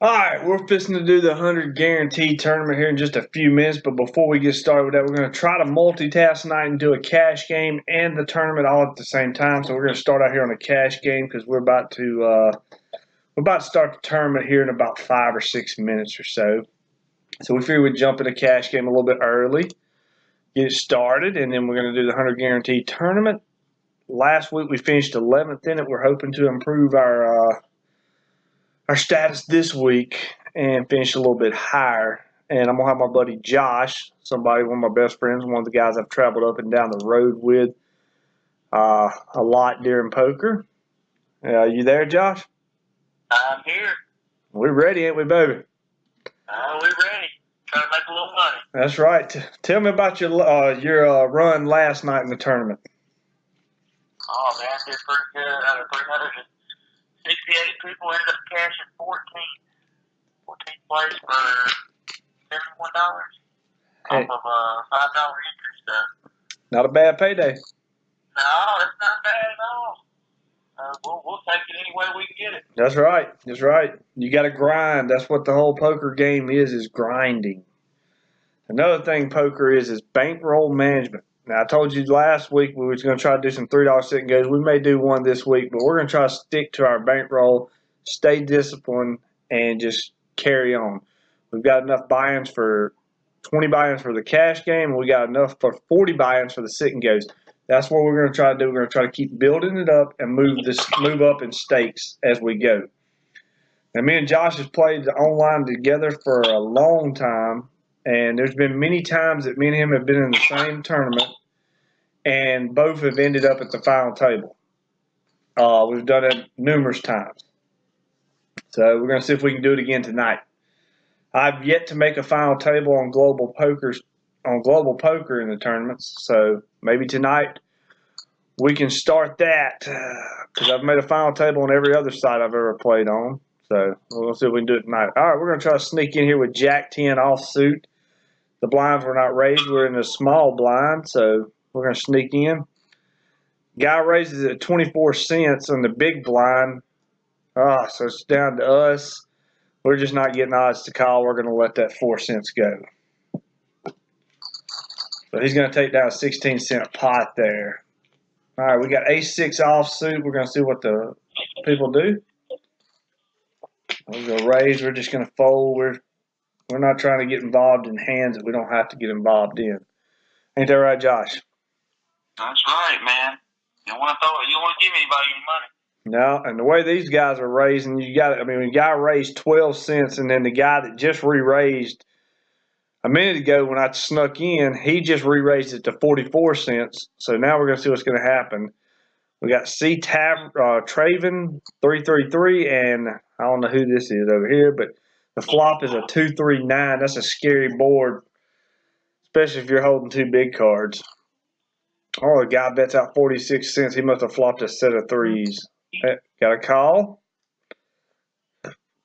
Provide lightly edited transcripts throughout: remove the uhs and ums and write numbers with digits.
All right, we're fixing to do the 100 guarantee tournament here in just a few minutes. But before we get started with that, we're going to try to multitask tonight and do a cash game and the tournament all at the same time. So we're going to start out here on a cash game because we're about to start the tournament here in about 5 or 6 minutes or so. So we figured we'd jump in a cash game a little bit early, get it started, and then we're going to do the 100 guarantee tournament. Last week we finished 11th in it. We're hoping to improve our status this week and finish a little bit higher. And I'm going to have my buddy Josh, one of my best friends, one of the guys I've traveled up and down the road with a lot during poker. You there, Josh? I'm here. We're ready, ain't we, baby? We're ready. Trying to make a little money. That's right. Tell me about your run last night in the tournament. Oh, man, did pretty good. Out of 368 people, ended up cashing 14 plays for $71 Hey. off of a $5 entry stuff. Not a bad payday. No, it's not bad at all. We'll take it any way we can get it. That's right. That's right. You got to grind. That's what the whole poker game is grinding. Another thing poker is bankroll management. Now, I told you last week we were going to try to do some $3 sit and goes. We may do one this week, but we're going to try to stick to our bankroll, stay disciplined, and just carry on. We've got enough buy-ins for 20 buy-ins for the cash game, and we got enough for 40 buy-ins for the sit and goes. That's what we're going to try to do. We're going to try to keep building it up and move up in stakes as we go. Now, me and Josh have played online together for a long time. And there's been many times that me and him have been in the same tournament, and both have ended up at the final table. We've done it numerous times. So we're going to see if we can do it again tonight. I've yet to make a final table on global poker in the tournaments. So maybe tonight we can start that because I've made a final table on every other site I've ever played on. So we'll see if we can do it tonight. All right, we're going to try to sneak in here with Jack 10 offsuit. The blinds were not raised. We're in a small blind, so we're going to sneak in. Guy raises at 24 cents on the big blind. So it's down to us. We're just not getting odds to call. We're going to let that 4 cents go. So he's going to take down a 16-cent pot there. All right, we got ace-6 offsuit. We're going to see what the people do. We're going to raise. We're just going to fold. We're not trying to get involved in hands that we don't have to get involved in. Ain't that right, Josh? That's right, man. You don't want to give anybody any money. No, and the way these guys are raising, the guy raised 12 cents, and then the guy that just re-raised a minute ago when I snuck in, he just re-raised it to 44 cents. So now we're going to see what's going to happen. We got Traven 333, and I don't know who this is over here, but the flop is a 2-3-9. That's a scary board, especially if you're holding two big cards. Oh, the guy bets out 46 cents. He must have flopped a set of threes. Got a call.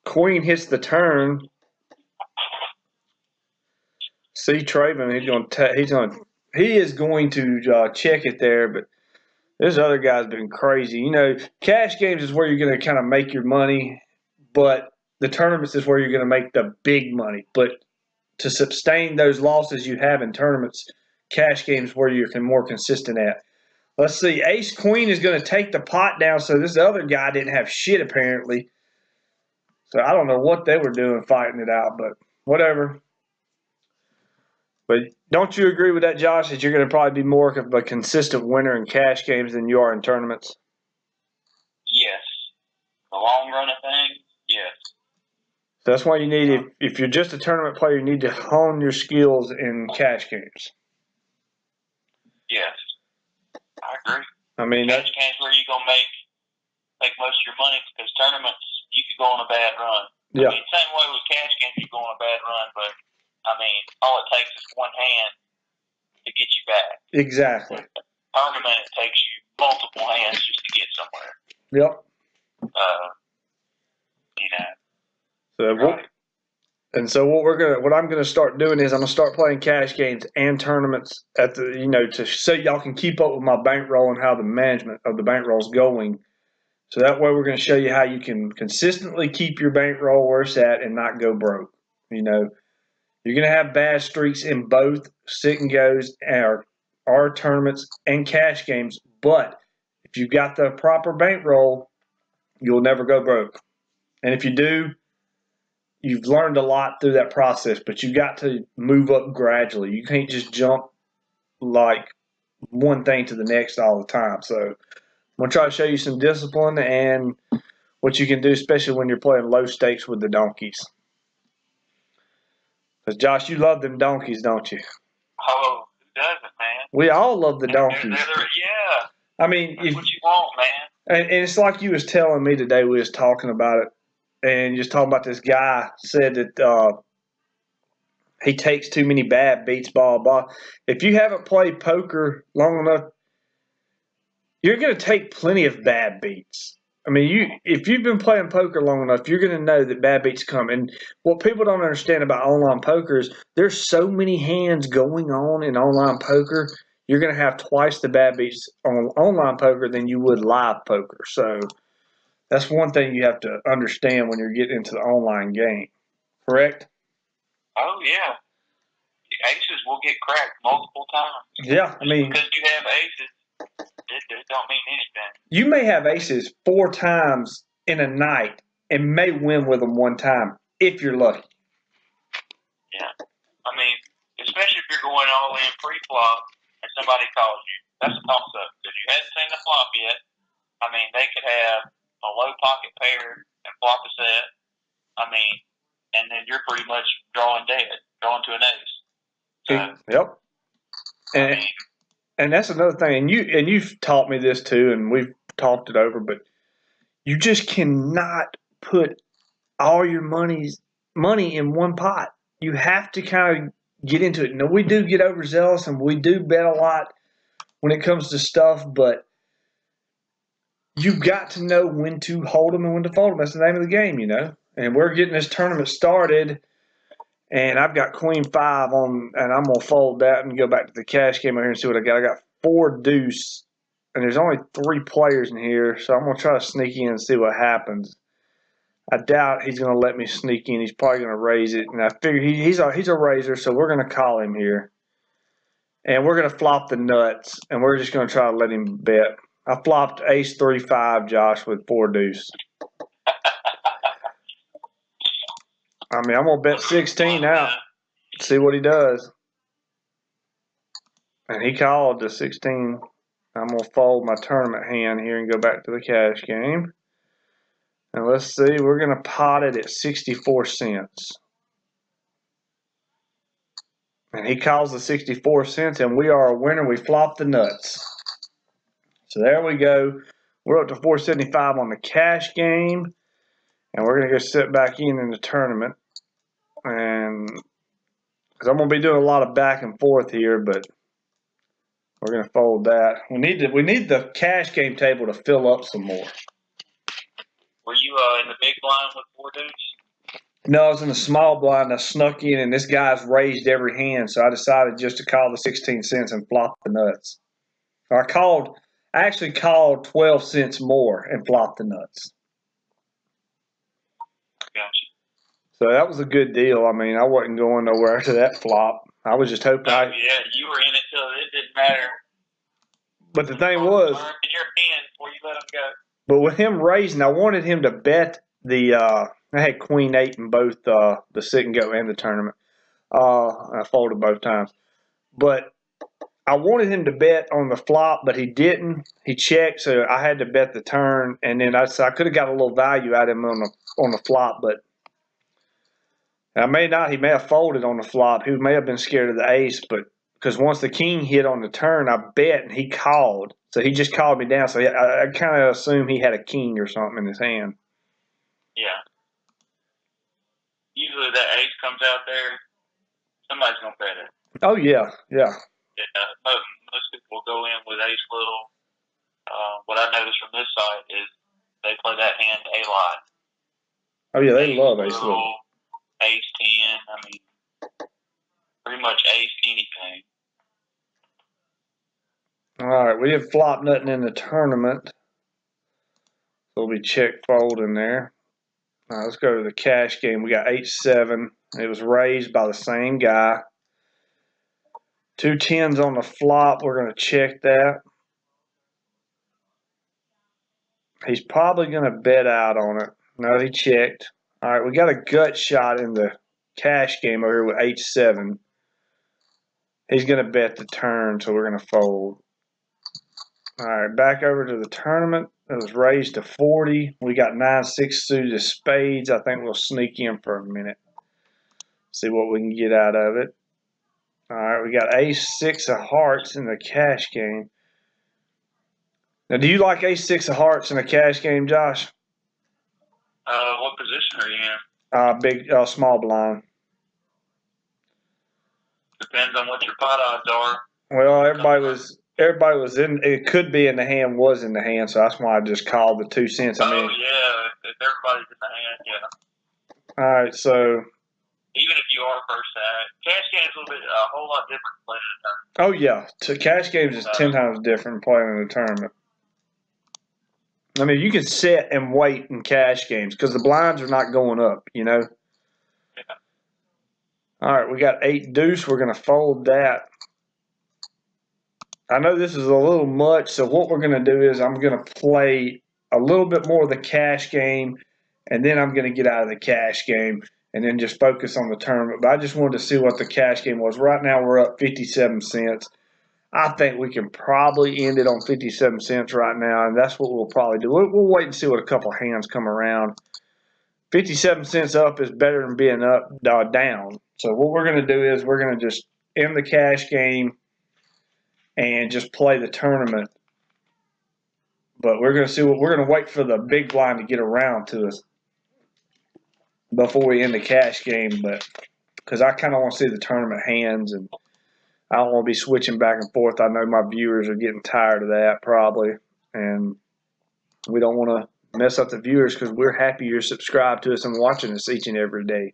Queen hits the turn. See Traven. He is going to check it there, but this other guy's been crazy. You know, cash games is where you're going to kind of make your money, but the tournaments is where you're going to make the big money. But to sustain those losses you have in tournaments, cash games where you're more consistent at. Let's see. Ace-Queen is going to take the pot down, so this other guy didn't have shit apparently. So I don't know what they were doing fighting it out, but whatever. But don't you agree with that, Josh, that you're going to probably be more of a consistent winner in cash games than you are in tournaments? Yes. The long run of things, yes. So that's why you need, if you're just a tournament player, you need to hone your skills in cash games. Yes. I agree. I mean, cash games where you're going to make most of your money, because tournaments, you could go on a bad run. Yeah. Same way with cash games, you go on a bad run, but all it takes is one hand to get you back. Exactly. Tournament, it takes you multiple hands just to get somewhere. Yep. So what I'm gonna start doing is I'm gonna start playing cash games and tournaments so y'all can keep up with my bankroll and how the management of the bankroll is going. So that way we're going to show you how you can consistently keep your bankroll where it's at and not go broke. You know, you're going to have bad streaks in both sit and goes our tournaments and cash games, but if you've got the proper bankroll, you'll never go broke. And if you do, you've learned a lot through that process, but you got to move up gradually. You can't just jump like one thing to the next all the time. So I'm going to try to show you some discipline and what you can do, especially when you're playing low stakes with the donkeys. Because, Josh, you love them donkeys, don't you? Oh, who doesn't, man? We all love the donkeys. Yeah. I mean, that's what you want, man. And it's like you was telling me today, we was talking about it, and just talking about this guy said that he takes too many bad beats, blah, blah. If you haven't played poker long enough, you're going to take plenty of bad beats. I mean, if you've been playing poker long enough, you're going to know that bad beats come. And what people don't understand about online poker is there's so many hands going on in online poker. You're going to have twice the bad beats on online poker than you would live poker. So that's one thing you have to understand when you're getting into the online game. Correct? Oh, yeah. The aces will get cracked multiple times. Yeah, I mean, because you have aces, it don't mean anything. You may have aces 4 times in a night and may win with them one time if you're lucky. Yeah. I mean, especially if you're going all in pre-flop and somebody calls you. That's a toss-up. If you hadn't seen the flop yet, I mean, they could have a low pocket pair and flop a set. I mean, and then you're pretty much drawing dead, drawing to an ace. So, yep. And that's another thing. And you've taught me this too, and we've talked it over. But you just cannot put all your money in one pot. You have to kind of get into it. Now, we do get overzealous, and we do bet a lot when it comes to stuff, but you've got to know when to hold them and when to fold them. That's the name of the game, you know. And we're getting this tournament started. And I've got queen 5 on, and I'm going to fold that and go back to the cash game over here and see what I got. I got 4 deuce, and there's only 3 players in here, so I'm going to try to sneak in and see what happens. I doubt he's going to let me sneak in. He's probably going to raise it, and I figure he's a raiser, so we're going to call him here. And we're going to flop the nuts, and we're just going to try to let him bet. I flopped ace 3-5, Josh, with 4 deuce. I mean, I'm going to bet 16 out, see what he does. And he called the 16. I'm going to fold my tournament hand here and go back to the cash game. And let's see, we're going to pot it at 64 cents. And he calls the 64 cents, and we are a winner. We flop the nuts. So there we go. We're up to 475 on the cash game. And we're going to go sit back in the tournament. And because I'm going to be doing a lot of back and forth here, but we're going to fold that. We need the cash game table to fill up some more. Were you in the big blind with 4 deuce? No, I was in the small blind. I snuck in, and this guy's raised every hand, so I decided just to call the 16 cents and flop the nuts. I actually called 12 cents more and flopped the nuts. Gotcha. So that was a good deal. I mean, I wasn't going nowhere to that flop. I was just hoping. Yeah, you were in it till it didn't matter. But the thing was, in your hand before you let him go. But with him raising, I wanted him to bet the. I had queen 8 in both the sit and go and the tournament. I folded both times, but I wanted him to bet on the flop, but he didn't. He checked, so I had to bet the turn, and then I could have got a little value out of him on the flop, but I may not. He may have folded on the flop. He may have been scared of the ace, but because once the king hit on the turn, I bet, and he called. So he just called me down. So I kind of assumed he had a king or something in his hand. Yeah. Usually that ace comes out there, somebody's going to bet it. Oh, yeah, yeah. Yeah, most people will go in with ace little. What I noticed from this side is they play that hand a lot. Oh, yeah, they love ace little. Ace 10, I mean, pretty much ace anything. All right, we didn't flop nothing in the tournament. we'll be check fold in there. All right, let's go to the cash game. We got 8-7. It was raised by the same guy. 2 10s on the flop. We're going to check that. He's probably going to bet out on it. No, he checked. All right, we got a gut shot in the cash game over here with 8-7. He's going to bet the turn, so we're going to fold. All right, back over to the tournament. It was raised to 40. We got 9-6 suited of spades. I think we'll sneak in for a minute. See what we can get out of it. All right, we got ace-6 of hearts in the cash game. Now, do you like ace-6 of hearts in a cash game, Josh? What position are you in? Big, small blind. Depends on what your pot odds are. Well, everybody was in. It could be in the hand. Was in the hand, so that's why I just called the 2 cents. I mean, yeah, if everybody's in the hand, yeah. All right, so even if you are first side, cash game is a whole lot different than playing in a tournament. oh yeah, cash games is 10 times different than playing in a tournament. I mean, you can sit and wait in cash games because the blinds are not going up, you know. Yeah. All right, we got 8 deuce. We're going to fold that. I know this is a little much, so what we're going to do is I'm going to play a little bit more of the cash game, and then I'm going to get out of the cash game and then just focus on the tournament. But I just wanted to see what the cash game was. Right now we're up 57 cents. I think we can probably end it on 57 cents right now, and that's what we'll probably do. We'll wait and see what a couple hands come around. 57 cents up is better than being up down. So what we're going to do is we're going to just end the cash game and just play the tournament. But we're going to see what we're going to wait for the big blind to get around to us before we end the cash game. But because I kind of want to see the tournament hands, and I don't want to be switching back and forth. I know my viewers are getting tired of that probably, and we don't want to mess up the viewers because we're happy you're subscribed to us and watching us each and every day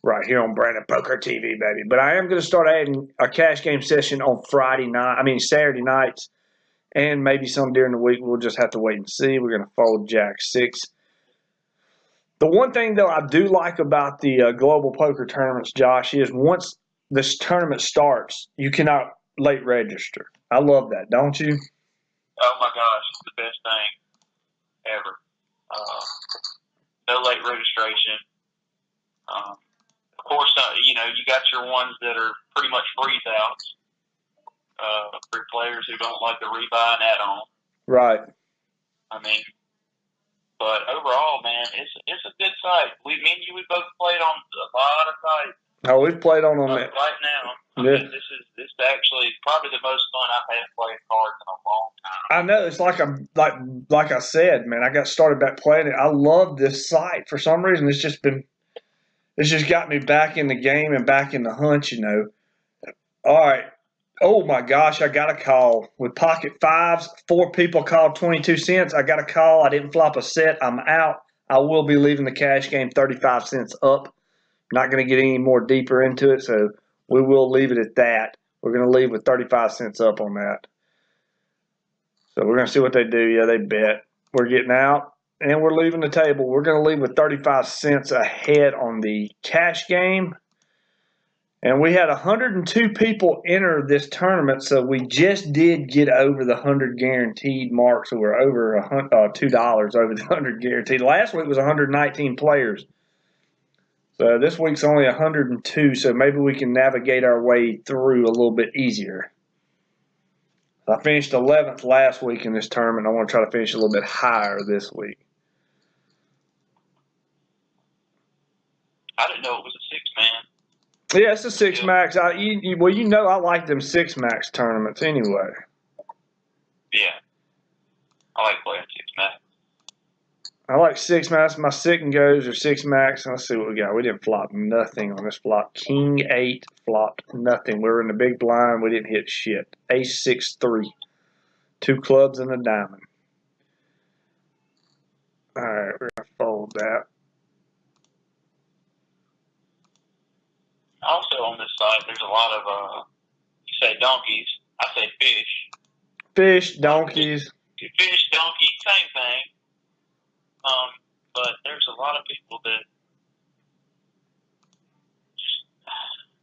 right here on Brandon Poker TV, baby. But I am going to start adding a cash game session on Saturday nights, and maybe some during the week. We'll just have to wait and see. We're going to fold Jack-6. The one thing, though, I do like about the global poker tournaments, Josh, is once this tournament starts, you cannot late register. I love that, don't you? Oh, my gosh. It's the best thing ever. No late registration. Of course, you got your ones that are pretty much freeze-outs for players who don't like the rebuy and add-on. Right. I mean, but overall, man, it's a good site. Me and you, we both played on a lot of sites. Oh, we've played on them right now. I mean, this is actually probably the most fun I've had playing cards in a long time. I know. It's like I said, man. I got started back playing it. I love this site for some reason. It's just got me back in the game and back in the hunt. You know. All right. Oh my gosh! I got a call with pocket fives. 4 people called 22 cents. I got a call. I didn't flop a set. I'm out. I will be leaving the cash game 35 cents up. Not going to get any more deeper into it, so we will leave it at that. We're going to leave with 35 cents up on that. So we're going to see what they do. Yeah, they bet. We're getting out, and we're leaving the table. We're going to leave with 35 cents ahead on the cash game. And we had 102 people enter this tournament, so we just did get over the 100 guaranteed mark. So we're over $2 over the 100 guaranteed. Last week was 119 players. So this week's only 102, so maybe we can navigate our way through a little bit easier. I finished 11th last week in this tournament. I want to try to finish a little bit higher this week. I didn't know it was a 6-man. Yeah, it's a 6 max. Well, you know I like them 6 max tournaments anyway. Yeah. I like playing 6 max. I like 6 max. My sit and goes are 6 max. Let's see what we got. We didn't flop nothing on this flop. King 8 flopped nothing. We were in the big blind. We didn't hit shit. Ace 6-3. 2 clubs and a diamond. All right, we're going to fold that. Also on this site, there's a lot of, you say donkeys, I say fish. Fish, donkeys. Fish, donkey, same thing. But there's a lot of people that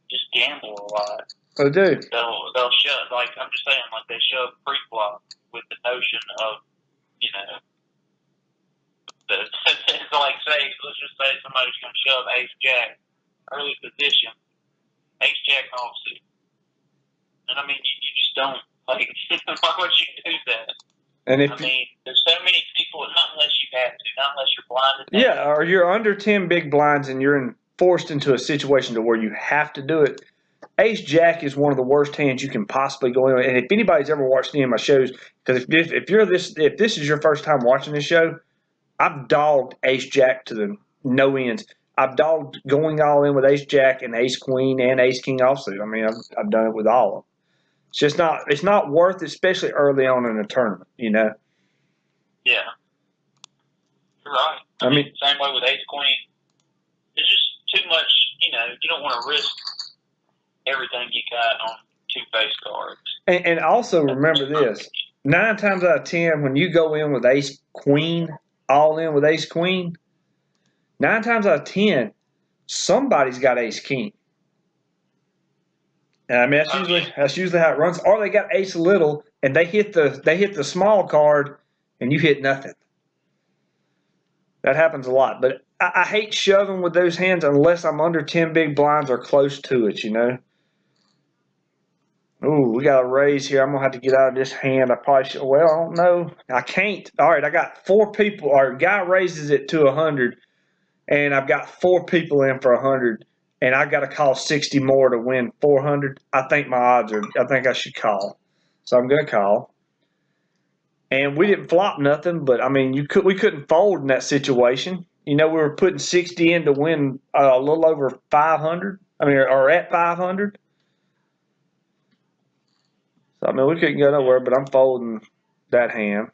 just gamble a lot. They do. They'll shove, like I'm just saying, like they shove pre-flop with the notion of, you know, it's like let's just say somebody's going to shove ace jack early position, ace jack offsuit, and I mean you just don't like. Why would you do that? And if I mean, there's so many people, not unless you have to, not unless you're blinded. Yeah, or you're under 10 big blinds and you're forced into a situation to where you have to do it. Ace Jack is one of the worst hands you can possibly go in. And if anybody's ever watched any of my shows, because if this is your first time watching this show, I've dogged Ace Jack to the no ends. I've dogged going all in with Ace Jack and Ace Queen and Ace King offsuit. I mean, I've done it with all of them. It's just not worth it, especially early on in a tournament, you know. Yeah. You're right. I mean, same way with Ace Queen. It's just too much, you know, you don't want to risk everything you got on two face cards. And also remember this. 9 times out of 10, when you go in with Ace Queen, all in with Ace Queen, 9 times out of 10, somebody's got Ace King. And I mean that's usually how it runs. Or they got Ace Little and they hit the small card and you hit nothing. That happens a lot. But I hate shoving with those hands unless I'm under 10 big blinds or close to it, you know. Ooh, we got a raise here. I'm going to have to get out of this hand. I probably should. Well, I don't know. I can't. All right, I got 4 people. Our guy raises it to 100, and I've got 4 people in for 100, and I got to call 60 more to win 400. I think my odds are. I think I should call, so I'm going to call. And we didn't flop nothing, but I mean, we couldn't fold in that situation. You know, we were putting 60 in to win a little over 500. I mean, or at 500. So, I mean, we couldn't go nowhere, but I'm folding that hand.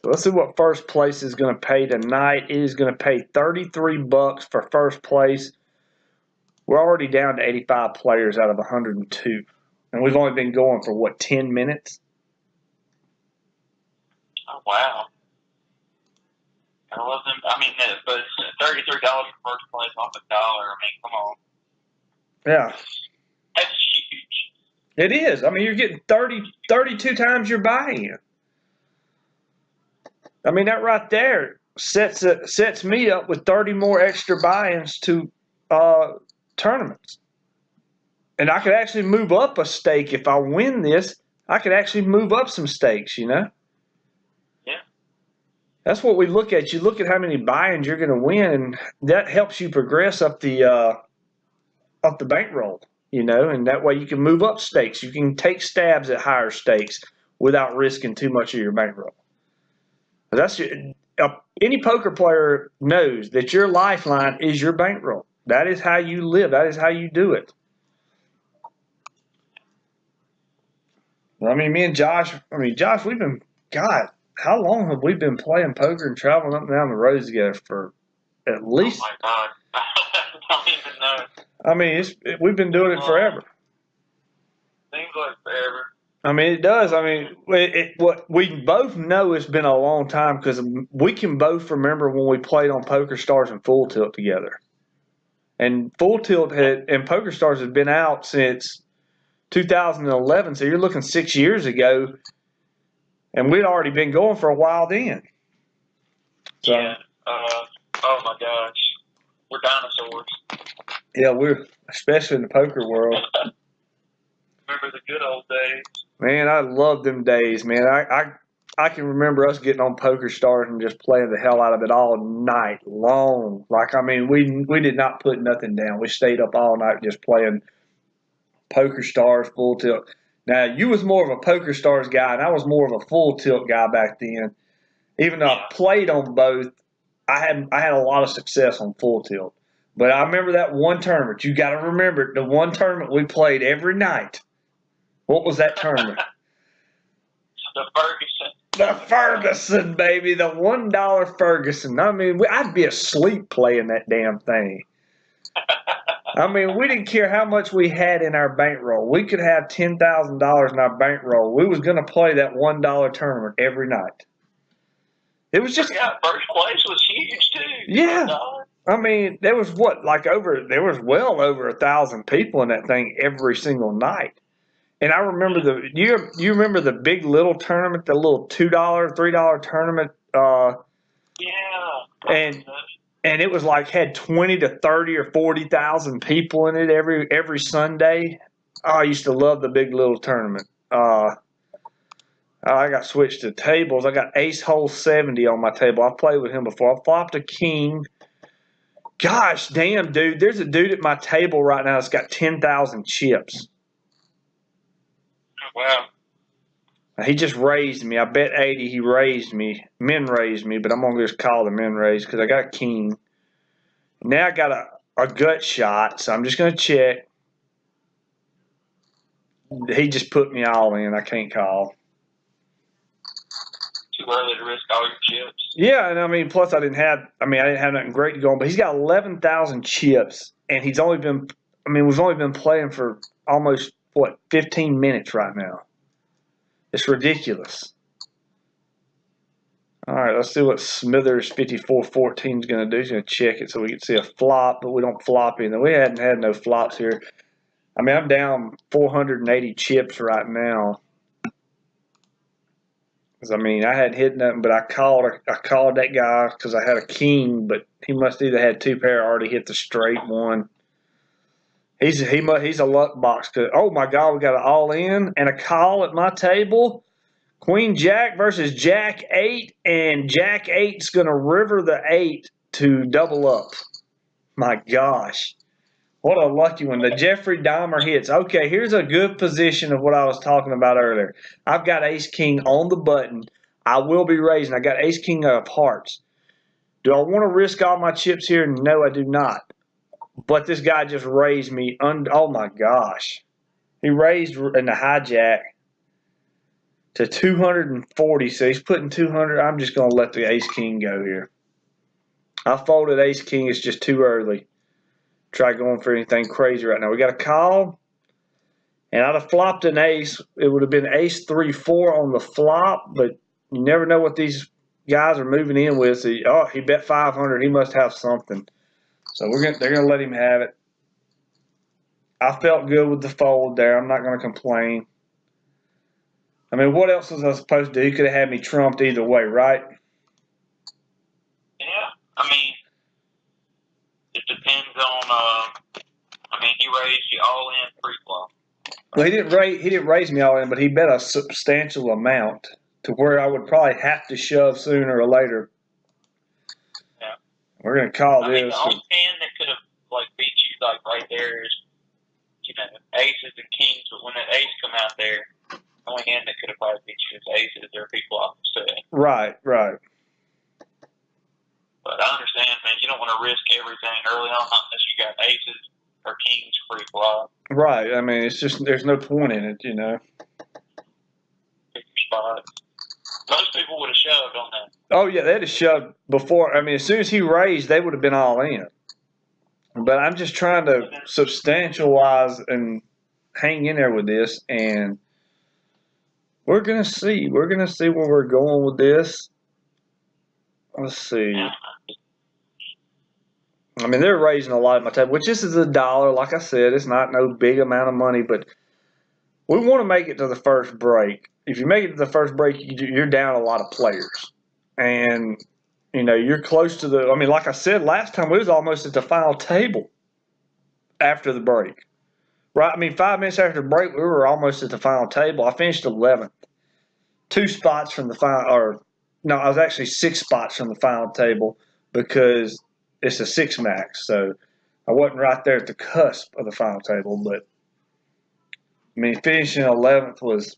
So let's see what first place is going to pay tonight. It is going to pay $33 for first place. We're already down to 85 players out of 102. And we've only been going for, what, 10 minutes? Oh, wow. I love them. I mean, but $33 for first place off $1. I mean, come on. Yeah. That's huge. It is. I mean, you're getting 32 times your buy-in. I mean, that right there sets me up with 30 more extra buy-ins to tournaments. And I could actually move up a stake if I win this. I could actually move up some stakes, you know? Yeah. That's what we look at. You look at how many buy-ins you're going to win, and that helps you progress up the bankroll, you know, and that way you can move up stakes. You can take stabs at higher stakes without risking too much of your bankroll. Any poker player knows that your lifeline is your bankroll. That is how you live. That is how you do it. I mean, me and Josh, we've been, God, how long have we been playing poker and traveling up and down the roads together for at least? Oh, my God. I don't even know. I mean, we've been doing it forever. Seems like forever. I mean, it does. I mean, what we both know it's been a long time because we can both remember when we played on Poker Stars and Full Tilt together. And Full Tilt and Poker Stars had been out since 2011, so you're looking 6 years ago, and we'd already been going for a while then. So, yeah. Oh my gosh, we're dinosaurs. Yeah, we're especially in the poker world. Remember the good old days? Man, I love them days, man. I can remember us getting on Poker Stars and just playing the hell out of it all night long. Like, I mean, we did not put nothing down. We stayed up all night just playing Poker Stars, Full Tilt. Now, you was more of a Poker Stars guy, and I was more of a Full Tilt guy back then. Even though I played on both, I had a lot of success on Full Tilt. But I remember that one tournament. You got to remember the one tournament we played every night. What was that tournament? The Ferguson. The Ferguson, baby. The $1 Ferguson. I mean, I'd be asleep playing that damn thing. I mean, we didn't care how much we had in our bankroll. We could have $10,000 in our bankroll. We was going to play that $1 tournament every night. It was just first place was huge too. Yeah. I mean, there was there was well over 1,000 people in that thing every single night. And I remember you remember the big little tournament, the little $2, $3 tournament, yeah. And it was like had 20 to 30 or 40,000 people in it every Sunday. Oh, I used to love the big little tournament. I got switched to tables. I got ace hole 70 on my table. I've played with him before. I flopped a king. Gosh damn, dude. There's a dude at my table right now that's got 10,000 chips. Wow. He just raised me. I bet 80 he raised me. Min raised me, but I'm going to just call the min raise because I got a king. Now I got a gut shot, so I'm just going to check. He just put me all in. I can't call. Too early to risk all your chips. Yeah, and I mean, plus I didn't have nothing great going, but he's got 11,000 chips, and we've only been playing for almost, 15 minutes right now. It's ridiculous. All right, let's see what Smithers 5414 is going to do. He's going to check it so we can see a flop, but we don't flop in. We hadn't had no flops here. I mean, I'm down 480 chips right now. I mean, I hadn't hit nothing, but I called that guy because I had a king, but he must either had two pair or already hit the straight one. He's a luck box. Oh my God, we got an all in and a call at my table. Queen Jack versus Jack 8, and Jack 8's gonna river the 8 to double up. My gosh. What a lucky one. The Jeffrey Dahmer hits. Okay, here's a good position of what I was talking about earlier. I've got ace-king on the button. I will be raising. I got ace-king of hearts. Do I want to risk all my chips here? No, I do not. But this guy just raised me. Oh, my gosh. He raised in the hijack to 240. So he's putting 200. I'm just going to let the ace-king go here. I folded ace-king. It's just too early. Try going for anything crazy right now. We got a call, and I'd have flopped an ace. It would have been ace 3-4 on the flop, but you never know what these guys are moving in with. So, he bet 500. He must have something. So they're gonna let him have it. I felt good with the fold there. I'm not gonna complain. I mean, what else was I supposed to do? He could have had me trumped either way, right? Yeah, I mean. It depends on. He raised you all in pre-flop. Well, he didn't raise me all in, but he bet a substantial amount to where I would probably have to shove sooner or later. Yeah. We're gonna call this. The only hand that could have beat you right there is, aces and kings. But when that ace come out there, the only hand that could have probably beat you is aces or pre-flop instead. Right. But I understand, man. You don't want to risk everything early on unless you got aces or kings pre-flop. Right. I mean, it's just there's no point in it, Pick your spots. Most people would have shoved on that. Oh yeah, they'd have shoved before. I mean, as soon as he raised, they would have been all in. But I'm just trying to substantialize and hang in there with this, and we're gonna see. We're gonna see where we're going with this. Let's see. I mean, they're raising a lot at my table, which this is $1. Like I said, it's not no big amount of money, but we want to make it to the first break. If you make it to the first break, you're down a lot of players. And, you're close to the – I mean, like I said, last time we was almost at the final table after the break. Right? I mean, 5 minutes after the break, we were almost at the final table. I finished 11th. 2 spots from the final – no, I was actually 6 spots from the final table because – it's a 6 max, so I wasn't right there at the cusp of the final table. But I mean, finishing 11th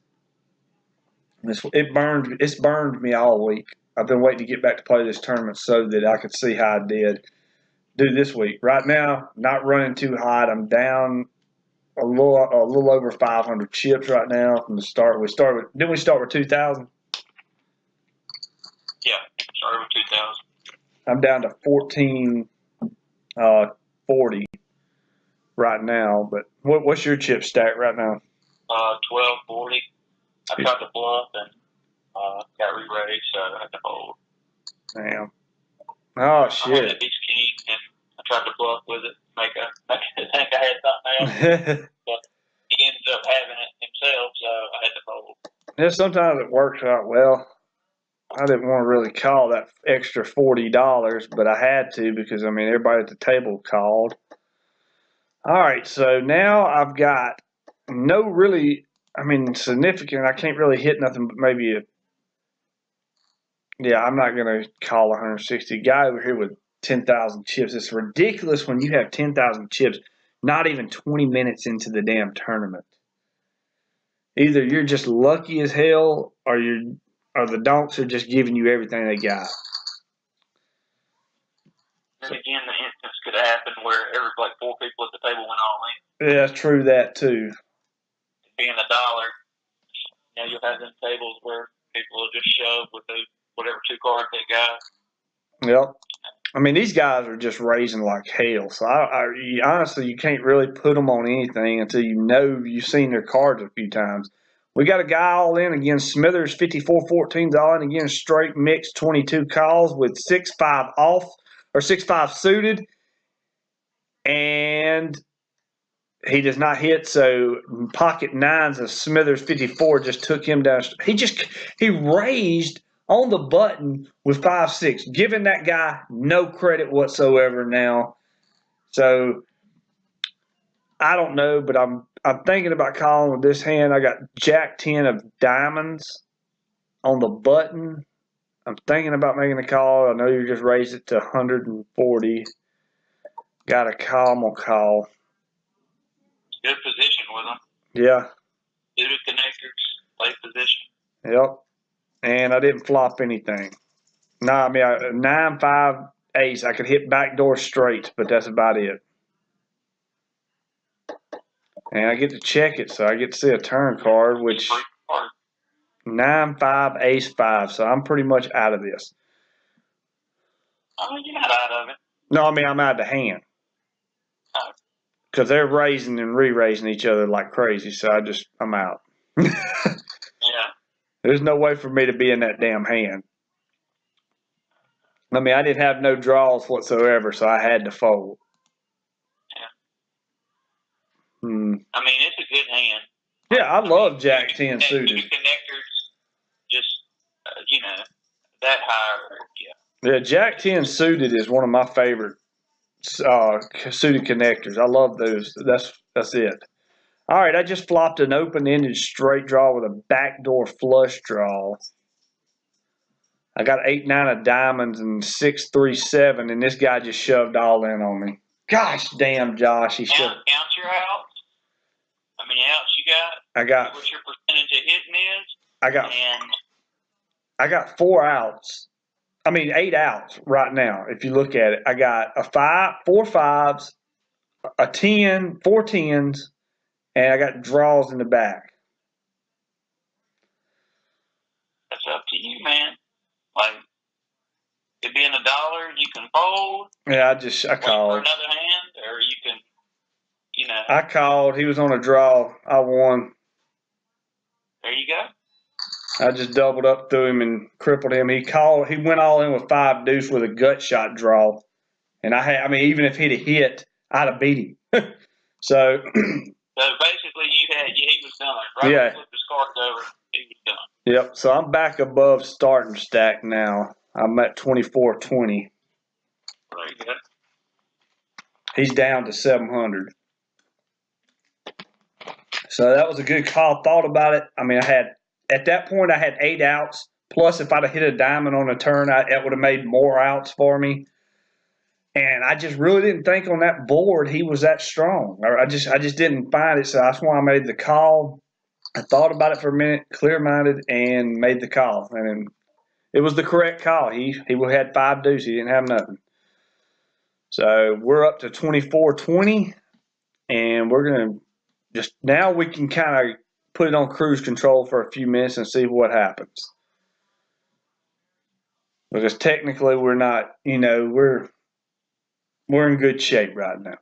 it's burned me all week. I've been waiting to get back to play this tournament so that I could see how I did do this week. Right now, not running too hot. I'm down a little over 500 chips right now from the start. Didn't we start with 2,000? Yeah, started with 2,000. I'm down to 1440. right now. But what's your chip stack right now? 1240. I tried to bluff and got re-raised, so I had to hold. Damn. Oh, I had a shit. beast king, and I tried to bluff with it, make it think I had something else. But he ended up having it himself, so I had to fold. Yeah, sometimes it works out well. I didn't want to really call that extra $40, but I had to because, I mean, everybody at the table called. All right, so now I've got no really, I mean, significant. I can't really hit nothing but maybe a, yeah, I'm not going to call 160. Guy over here with 10,000 chips. It's ridiculous when you have 10,000 chips, not even 20 minutes into the damn tournament. Either you're just lucky as hell or the donks are just giving you everything they got. And again, the instance could happen where like 4 people at the table went all in. Yeah, it's true that too. Being $1, you'll have them tables where people will just shove with whatever 2 cards they got. Yep. I mean, these guys are just raising like hell. So honestly, you can't really put them on anything until you've seen their cards a few times. We got a guy all in against Smithers, 54-14's all in against straight mixed 22 calls with 6-5 off or 6-5 suited, and he does not hit. So pocket nines of Smithers 54 just took him down. He raised on the button with 5-6, giving that guy no credit whatsoever now. So I don't know, but I'm thinking about calling with this hand. I got Jack 10 of diamonds on the button. I'm thinking about making a call. I know you just raised it to 140. Got a call. I'm gonna call. Good position with them. Yeah. Suited connectors, late position. Yep. And I didn't flop anything. No, I mean, 9-5 ace. I could hit backdoor straight, but that's about it. And I get to check it, so I get to see a turn card, which 9-5 ace 5. So I'm pretty much out of this. I mean, you're not out of it. No, I mean, I'm out of the hand. Because they're raising and re-raising each other like crazy, so I'm out. Yeah. There's no way for me to be in that damn hand. I mean, I didn't have no draws whatsoever, so I had to fold. Yeah. I mean, it's a good hand. Yeah, I love Jack 10 suited. Connectors, just, that high. Yeah. Yeah, Jack 10 suited is one of my favorite suited connectors. I love those. That's it. All right, I just flopped an open-ended straight draw with a backdoor flush draw. I got 8-9 of diamonds and 6-3-7, and this guy just shoved all in on me. Gosh damn, Josh, he shoved. Count your outs. How many outs you got? I got. What your percentage of hitting is? I got 4 outs. I mean 8 outs right now. If you look at it, I got 4 5s, a 10, 4 10s, and I got draws in the back. That's up to you, man. Like, it being $1, you can fold. Yeah, I called. Wait for another hand, or you can, I called. He was on a draw. I won. There you go. I just doubled up through him and crippled him. He went all in with 5 deuce with a gut shot draw. And even if he'd have hit, I'd have beat him. So basically, he was done. Right when he flipped his cards over, he was done. Yep. So I'm back above starting stack now. I'm at 2420. Very good. He's down to 700. So that was a good call. Thought about it. I mean, at that point I had 8 outs. Plus, if I'd have hit a diamond on a turn, it would have made more outs for me. And I just really didn't think on that board he was that strong. I just didn't find it. So that's why I made the call. I thought about it for a minute, clear-minded, and made the call. And it was the correct call. He had 5 deuce. He didn't have nothing. So we're up to 24-20, and we're going to now we can kind of put it on cruise control for a few minutes and see what happens. Because technically we're not, we're in good shape right now.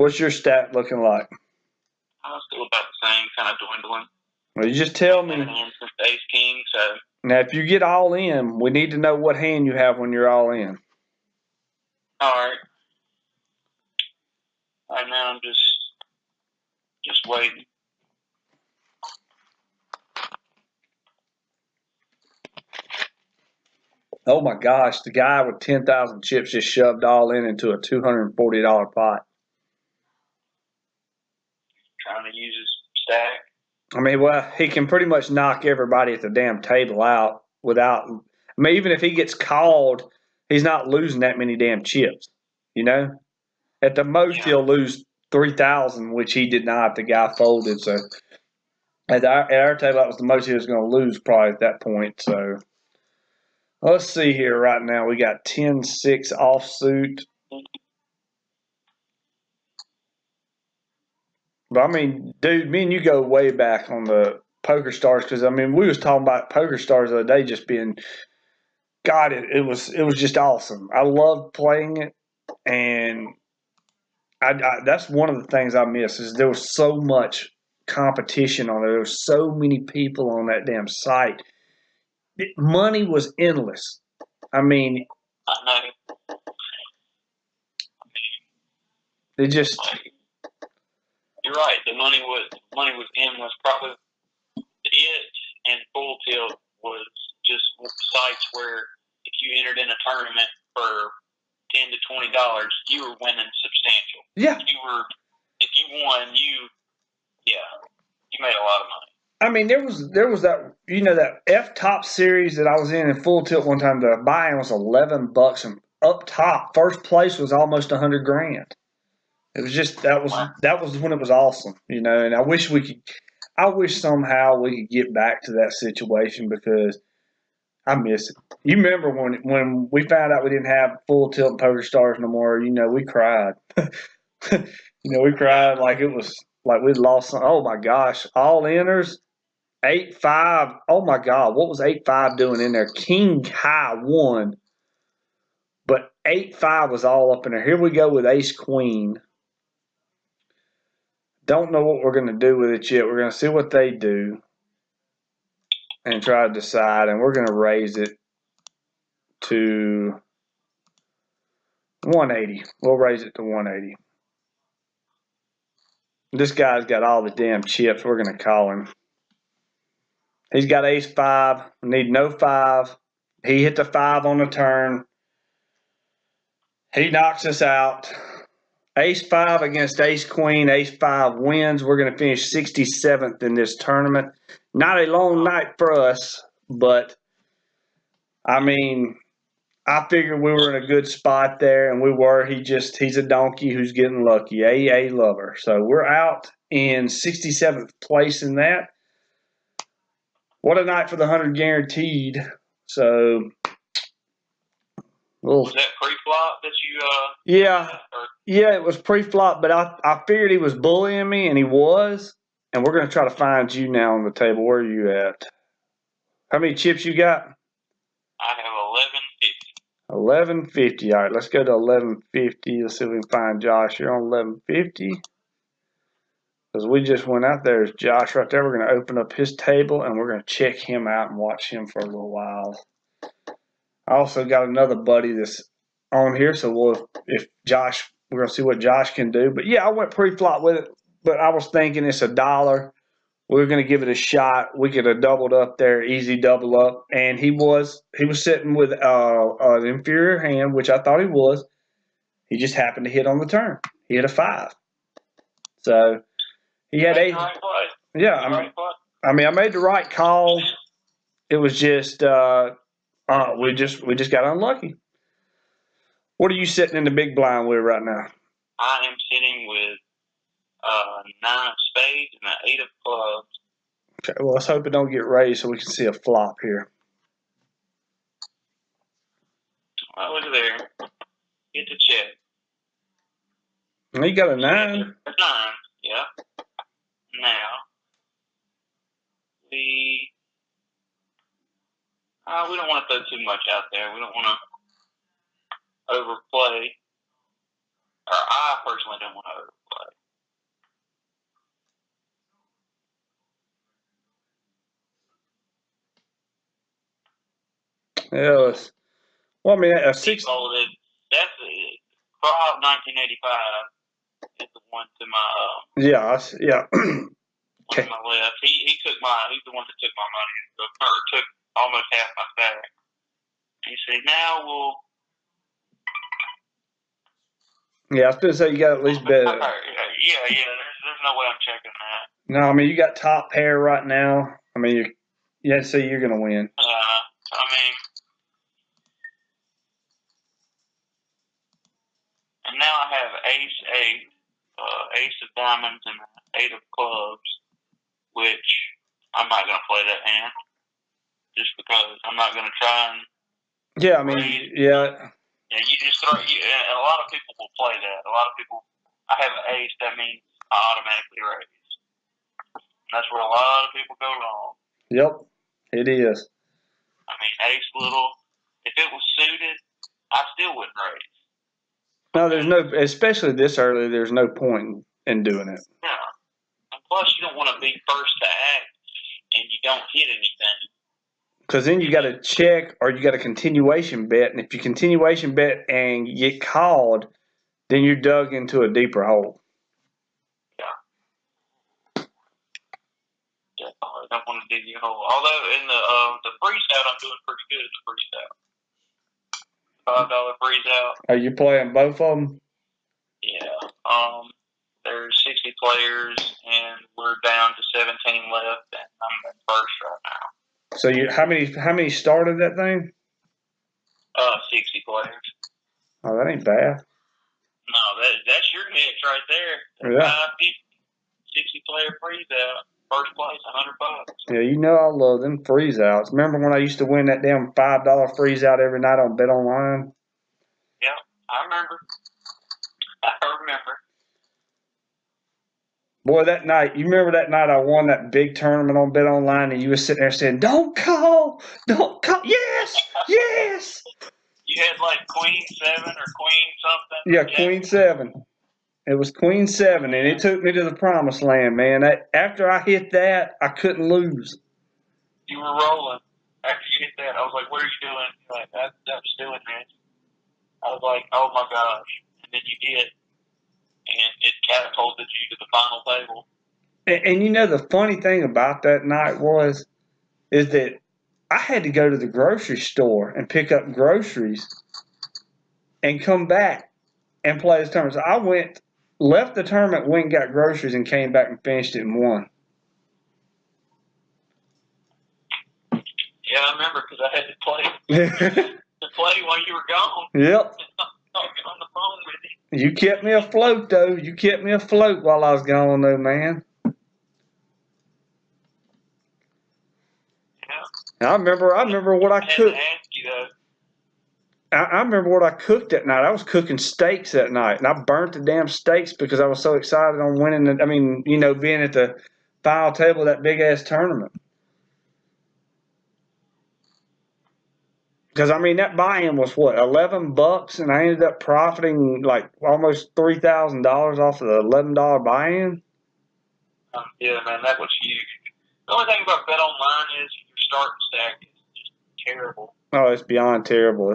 What's your stat looking like? I was still about the same, kind of dwindling. Well, you just tell me. Since the ace king, so. Now, if you get all in, we need to know what hand you have when you're all in. All right. Right now, I'm just waiting. Oh my gosh, the guy with 10,000 chips just shoved all in into a $240 pot. Trying to use his stack. I mean, well, he can pretty much knock everybody at the damn table out without. I mean, even if he gets called, he's not losing that many damn chips. You know, at the most he'll lose 3,000, which he did not. The guy folded, so at our table that was the most he was going to lose probably at that point. So let's see here. Right now we got 10-6 offsuit. But I mean, dude, me and you go way back on the Poker Stars because I mean we was talking about Poker Stars the other day just being, God, it was just awesome. I loved playing it, and that's one of the things I miss is there was so much competition on there. There was so many people on that damn site. Money was endless. I mean, I know. it just. You're right. The money was endless. Probably it and Full Tilt was just sites where if you entered in a tournament for $10 to $20, you were winning substantial. Yeah. If you won, you made a lot of money. I mean, there was that that F top series that I was in Full Tilt one time. The buy-in was $11, and up top, first place was almost $100,000. It was just that was when it was awesome, and I wish somehow we could get back to that situation because I miss it. You remember when we found out we didn't have Full Tilt and Poker Stars no more? We cried. We cried like it was like we'd lost some. Oh my gosh, all inners, 8-5. Oh my God, what was 8-5 doing in there? King high won, but 8-5 was all up in there. Here we go with Ace Queen. Don't know what we're going to do with it yet. We're going to see what they do and try to decide. And we're going to raise it to 180. We'll raise it to 180. This guy's got all the damn chips. We're going to call him. He's got ace-5. We need no 5. He hit the 5 on the turn. He knocks us out. Ace-5 against ace-queen. Ace-5 wins. We're going to finish 67th in this tournament. Not a long night for us, but, I mean, I figured we were in a good spot there, and we were. He's a donkey who's getting lucky. A lover. So we're out in 67th place in that. What a night for the 100 guaranteed. So was that pre-flop that you Yeah, it was pre-flop, but I figured he was bullying me, and he was. And we're going to try to find you now on the table. Where are you at? How many chips you got? I have 1150. 1150. All right, let's go to 1150. Let's see if we can find Josh. You're on 1150. Because we just went out there. There's Josh right there. We're going to open up his table, and we're going to check him out and watch him for a little while. I also got another buddy that's on here, so we're going to see what Josh can do. But yeah, I went pre-flop with it, but I was thinking it's $1. We were going to give it a shot. We could have doubled up there, easy double up, and he was sitting with an inferior hand, which I thought he was. He just happened to hit on the turn. He hit a 5, so he had 8. Yeah, I mean, I made the right call. It was just we just got unlucky. What are you sitting in the big blind with right now? I am sitting with 9 of spades and an 8 of clubs. Okay, well, let's hope it don't get raised so we can see a flop here. Well, look at there. Get the check. You got a 9? A 9, yeah. Now, we don't want to throw too much out there. We don't want to overplay. Or I personally don't want to overplay. Yeah. Well, I mean, a He six. folded. That's Prague 1985 is the one to my Yeah. one Okay. to my left. He's the one that took my money or took almost half my stack. He said, "Now we'll." Yeah, I was going to say you got at least better. Yeah. There's no way I'm checking that. No, I mean you got top pair right now. I mean you have to say you're going to win. I mean, and now I have ace eight, ace of diamonds, and eight of clubs, which I'm not going to play that hand just because I'm not going to try and. Yeah, I mean, yeah. Yeah, you just throw. And a lot of people will play that. A lot of people. I have an ace. That means I automatically raise. That's where a lot of people go wrong. Yep, it is. I mean, ace little. If it was suited, I still wouldn't raise. No, there's no, especially this early. There's no point in doing it. Yeah. And plus, you don't want to be first to act, and you don't hit anything. Because then you got to check or you got a continuation bet, and if you continuation bet and you get called, then you're dug into a deeper hole. Yeah. Definitely don't want to dig your hole. Although in the freeze out, I'm doing pretty good in the freeze out. $5 freeze out. Are you playing both of them? Yeah. There's 60 players, and we're down to 17 left, and I'm at first right now. So how many started that thing? 60 players. Oh, that ain't bad. No, that's your mix right there. Yeah. 550, 60 player freeze out. First place, $100. Yeah, you know I love them freeze outs. Remember when I used to win that damn $5 freeze out every night on Bet Online? Yeah, I remember. Boy, that night, you remember that night I won that big tournament on Bet Online and you were sitting there saying, don't call, yes, yes. You had like Queen 7 or Queen something? Yeah, Queen 7. It was Queen 7, and it took me to the promised land, man. After I hit that, I couldn't lose. You were rolling. After you hit that, I was like, what are you doing? You're like, I'm just doing this. I was like, oh my gosh. And then you did. And it catapulted you to the final table. And you know the funny thing about that night is that I had to go to the grocery store and pick up groceries and come back and play this tournament. So I left the tournament, went and got groceries, and came back and finished it and won. Yeah, I remember because I had to play while you were gone. Yep. Talking on the phone with you. You kept me afloat, though. You kept me afloat while I was gone, though, man. Yeah. I remember what I cooked. I ask you, though. I remember what I cooked that night. I was cooking steaks that night, and I burnt the damn steaks because I was so excited on winning. Being at the final table of that big-ass tournament. Because, that buy-in was, what, $11, and I ended up profiting, like, almost $3,000 off of the $11 buy-in. Yeah, man, that was huge. The only thing about Bet Online is your starting stack is just terrible. Oh, it's beyond terrible.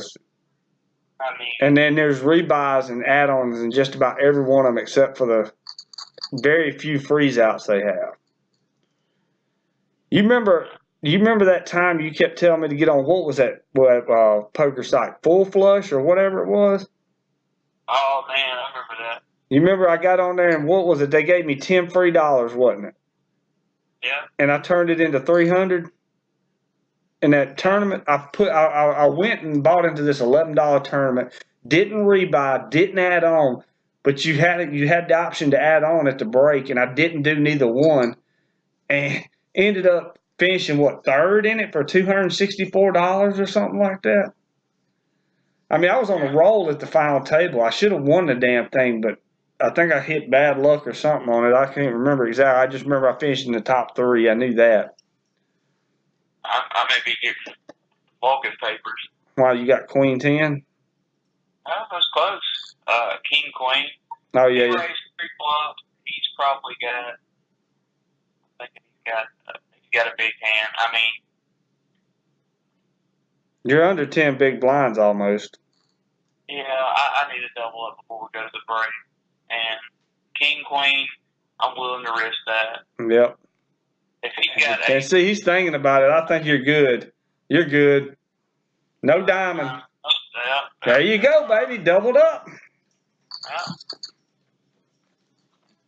And then there's rebuys and add-ons in just about every one of them except for the very few freeze-outs they have. You remember that time you kept telling me to get on, what was that poker site, Full Flush or whatever it was? Oh, man, I remember that. You remember I got on there and what was it? They gave me $10 free, wasn't it? Yeah. And I turned it into $300. In that tournament, I went and bought into this $11 tournament, didn't rebuy, didn't add on, but you had the option to add on at the break, and I didn't do neither one, and ended up finishing third in it for $264 or something like that. I was on a roll at the final table. I should have won the damn thing, but I think I hit bad luck or something on it. I can't remember exactly. I just remember I finished in the top 3. I knew that. I may be getting Vulcan papers. Why, you got Queen 10? That was close. King Queen. Oh, yeah. He raised 3 flop. He's probably got. I think he's got a big hand. You're under 10 big blinds almost. Yeah, I need to double up before we go to the break. And king, queen, I'm willing to risk that. Yep. If he's got And see, he's thinking about it. I think you're good. You're good. No diamond. There you go, baby. Doubled up. Yeah.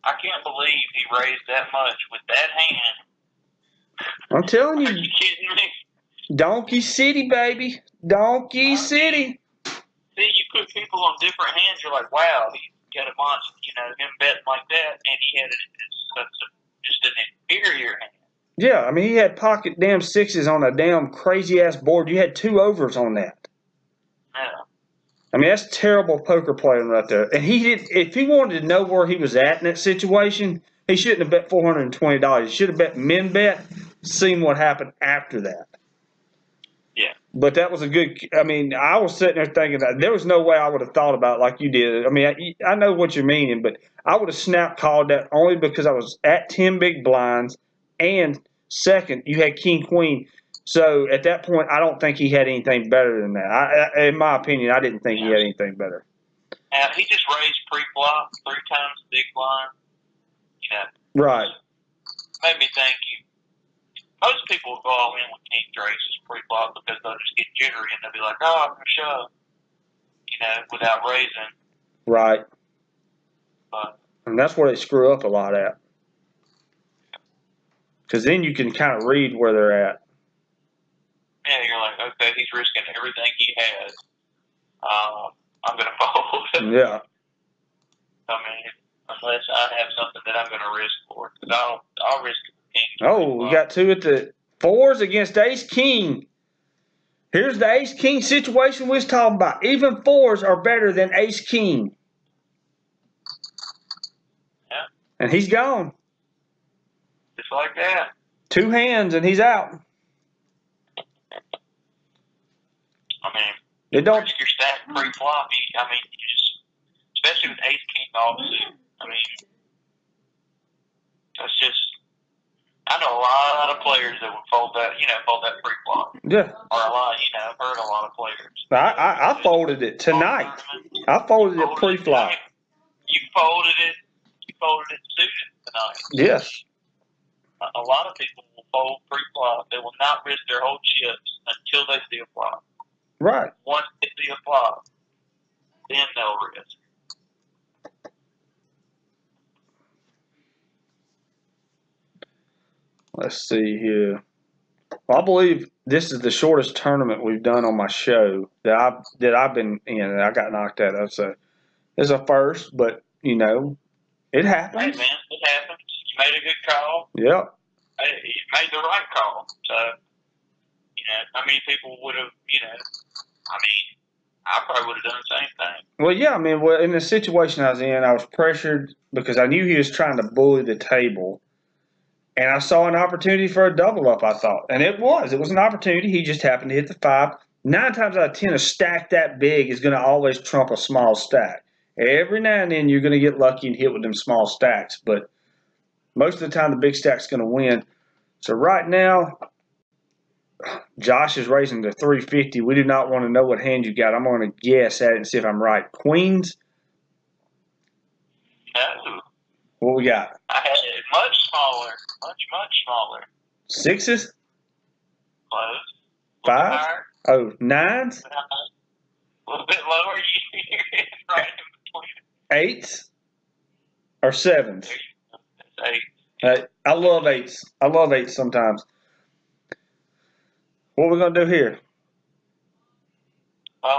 I can't believe he raised that much with that hand. I'm telling you. Are you kidding me? Donkey City, baby. Donkey City. See, you put people on different hands, you're like, wow, he got a monster, him betting like that, and he had just an inferior hand. Yeah, I mean, he had pocket damn sixes on a damn crazy-ass board. You had 2 overs on that. Yeah. I mean, that's terrible poker playing right there. And he did. If he wanted to know where he was at in that situation, he shouldn't have bet $420. He should have bet min bet, seen what happened after that. Yeah. But that was a good. I mean, I was sitting there thinking that there was no way I would have thought about it like you did. I mean, I know what you're meaning, but I would have snap called that only because I was at 10 big blinds, and second, you had king queen. So at that point, I don't think he had anything better than that. In my opinion, I didn't think he had anything better. He just raised pre-flop 3 times the big blind. Right. Made me think most people will go all in with king races pre-flop because they'll just get jittery and they'll be like, oh, I'm going to shove, without raising. Right. But, and that's where they screw up a lot at. Because then you can kind of read where they're at. Yeah, you're like, okay, he's risking everything he has. I'm going to fold. Yeah. I mean, unless I have something that I'm going to risk for. Because I'll risk king. Oh, we got 2 at the 4s against ace-king. Here's the ace-king situation we was talking about. Even 4s are better than ace-king. Yeah. And he's gone. Just like that. 2 hands and he's out. I mean, it don't risk your stack pre-flop. I mean, you just, especially with ace-king offsuit. I mean, that's just. I know a lot of players that would fold that pre-flop. Yeah. Or a lot, I've heard a lot of players. I folded it tonight. I folded it pre-flop. You folded it suited tonight. Yes. A lot of people will fold pre-flop. They will not risk their whole chips until they see a flop. Right. Once they see a flop, then they'll risk. Let's see here. Well, I believe this is the shortest tournament we've done on my show that I've been in. And I got knocked out. So it's a first, but it happens. Hey man, it happens. You made a good call. Yep. You made the right call. So how many people would have? I probably would have done the same thing. Well, yeah. I mean, in the situation I was in, I was pressured because I knew he was trying to bully the table. And I saw an opportunity for a double up, I thought. And it was an opportunity. He just happened to hit the 5. 9 times out of 10, a stack that big is going to always trump a small stack. Every now and then, you're going to get lucky and hit with them small stacks. But most of the time, the big stack's going to win. So right now, Josh is raising to 350. We do not want to know what hand you got. I'm going to guess at it and see if I'm right. Queens? No. What we got? I had it much smaller. Much smaller. 6s? Close. 5s? Oh, 9s? A little bit lower. Right in between. 8s? Or 7s? 8. I love 8s. I love 8s sometimes. What are we going to do here?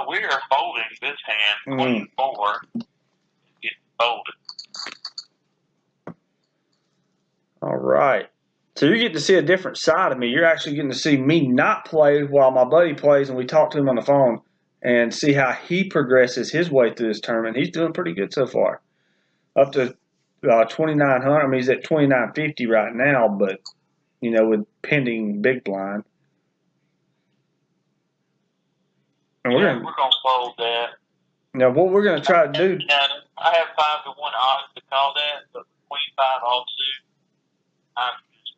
We are folding this hand. Queen 4. Get folded. All right. So you get to see a different side of me. You're actually getting to see me not play while my buddy plays, and we talk to him on the phone and see how he progresses his way through this tournament. He's doing pretty good so far. Up to 2,900. I mean, he's at 2,950 right now, but, with pending big blind. And we're going to fold that. Now, what we're going to try to do. I have 5 to 1 odds to call that, but Queen 5 offsuit. I'm just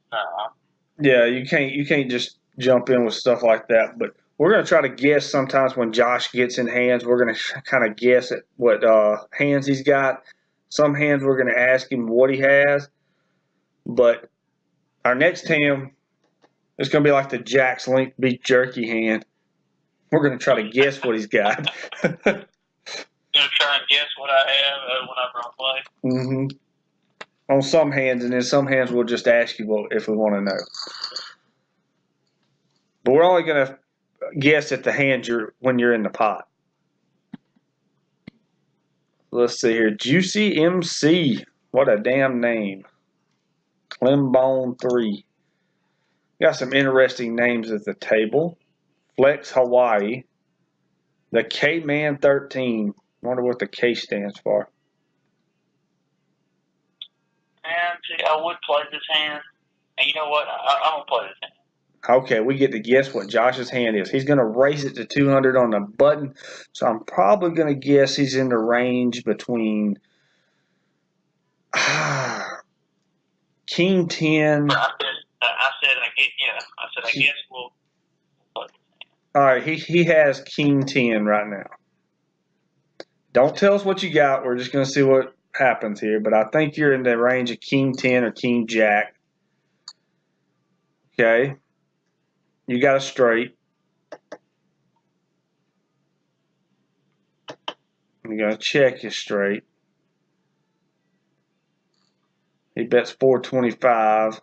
Yeah, you can't just jump in with stuff like that. But we're going to try to guess sometimes when Josh gets in hands. We're going to kind of guess at what hands he's got. Some hands we're going to ask him what he has. But our next hand is going to be like the Jack's Link Beef Jerky hand. We're going to try to guess what he's got. Going to try and guess what I have whenever I play. Mm-hmm. On some hands, and then some hands we'll just ask you if we want to know. But we're only going to guess at the hand when you're in the pot. Let's see here. Juicy MC. What a damn name. Climbone 3. Got some interesting names at the table. Flex Hawaii. The K-Man 13. Wonder what the K stands for. And see, I would play this hand. And you know what? I'm going to play this hand. Okay, we get to guess what Josh's hand is. He's going to raise it to 200 on the button. So I'm probably going to guess he's in the range between King 10. I guess we'll play this hand. All right, he has King 10 right now. Don't tell us what you got. We're just going to see what happens here. But I think you're in the range of King 10 or King Jack. Okay. You got a straight. You're going to check your straight. He bets 425.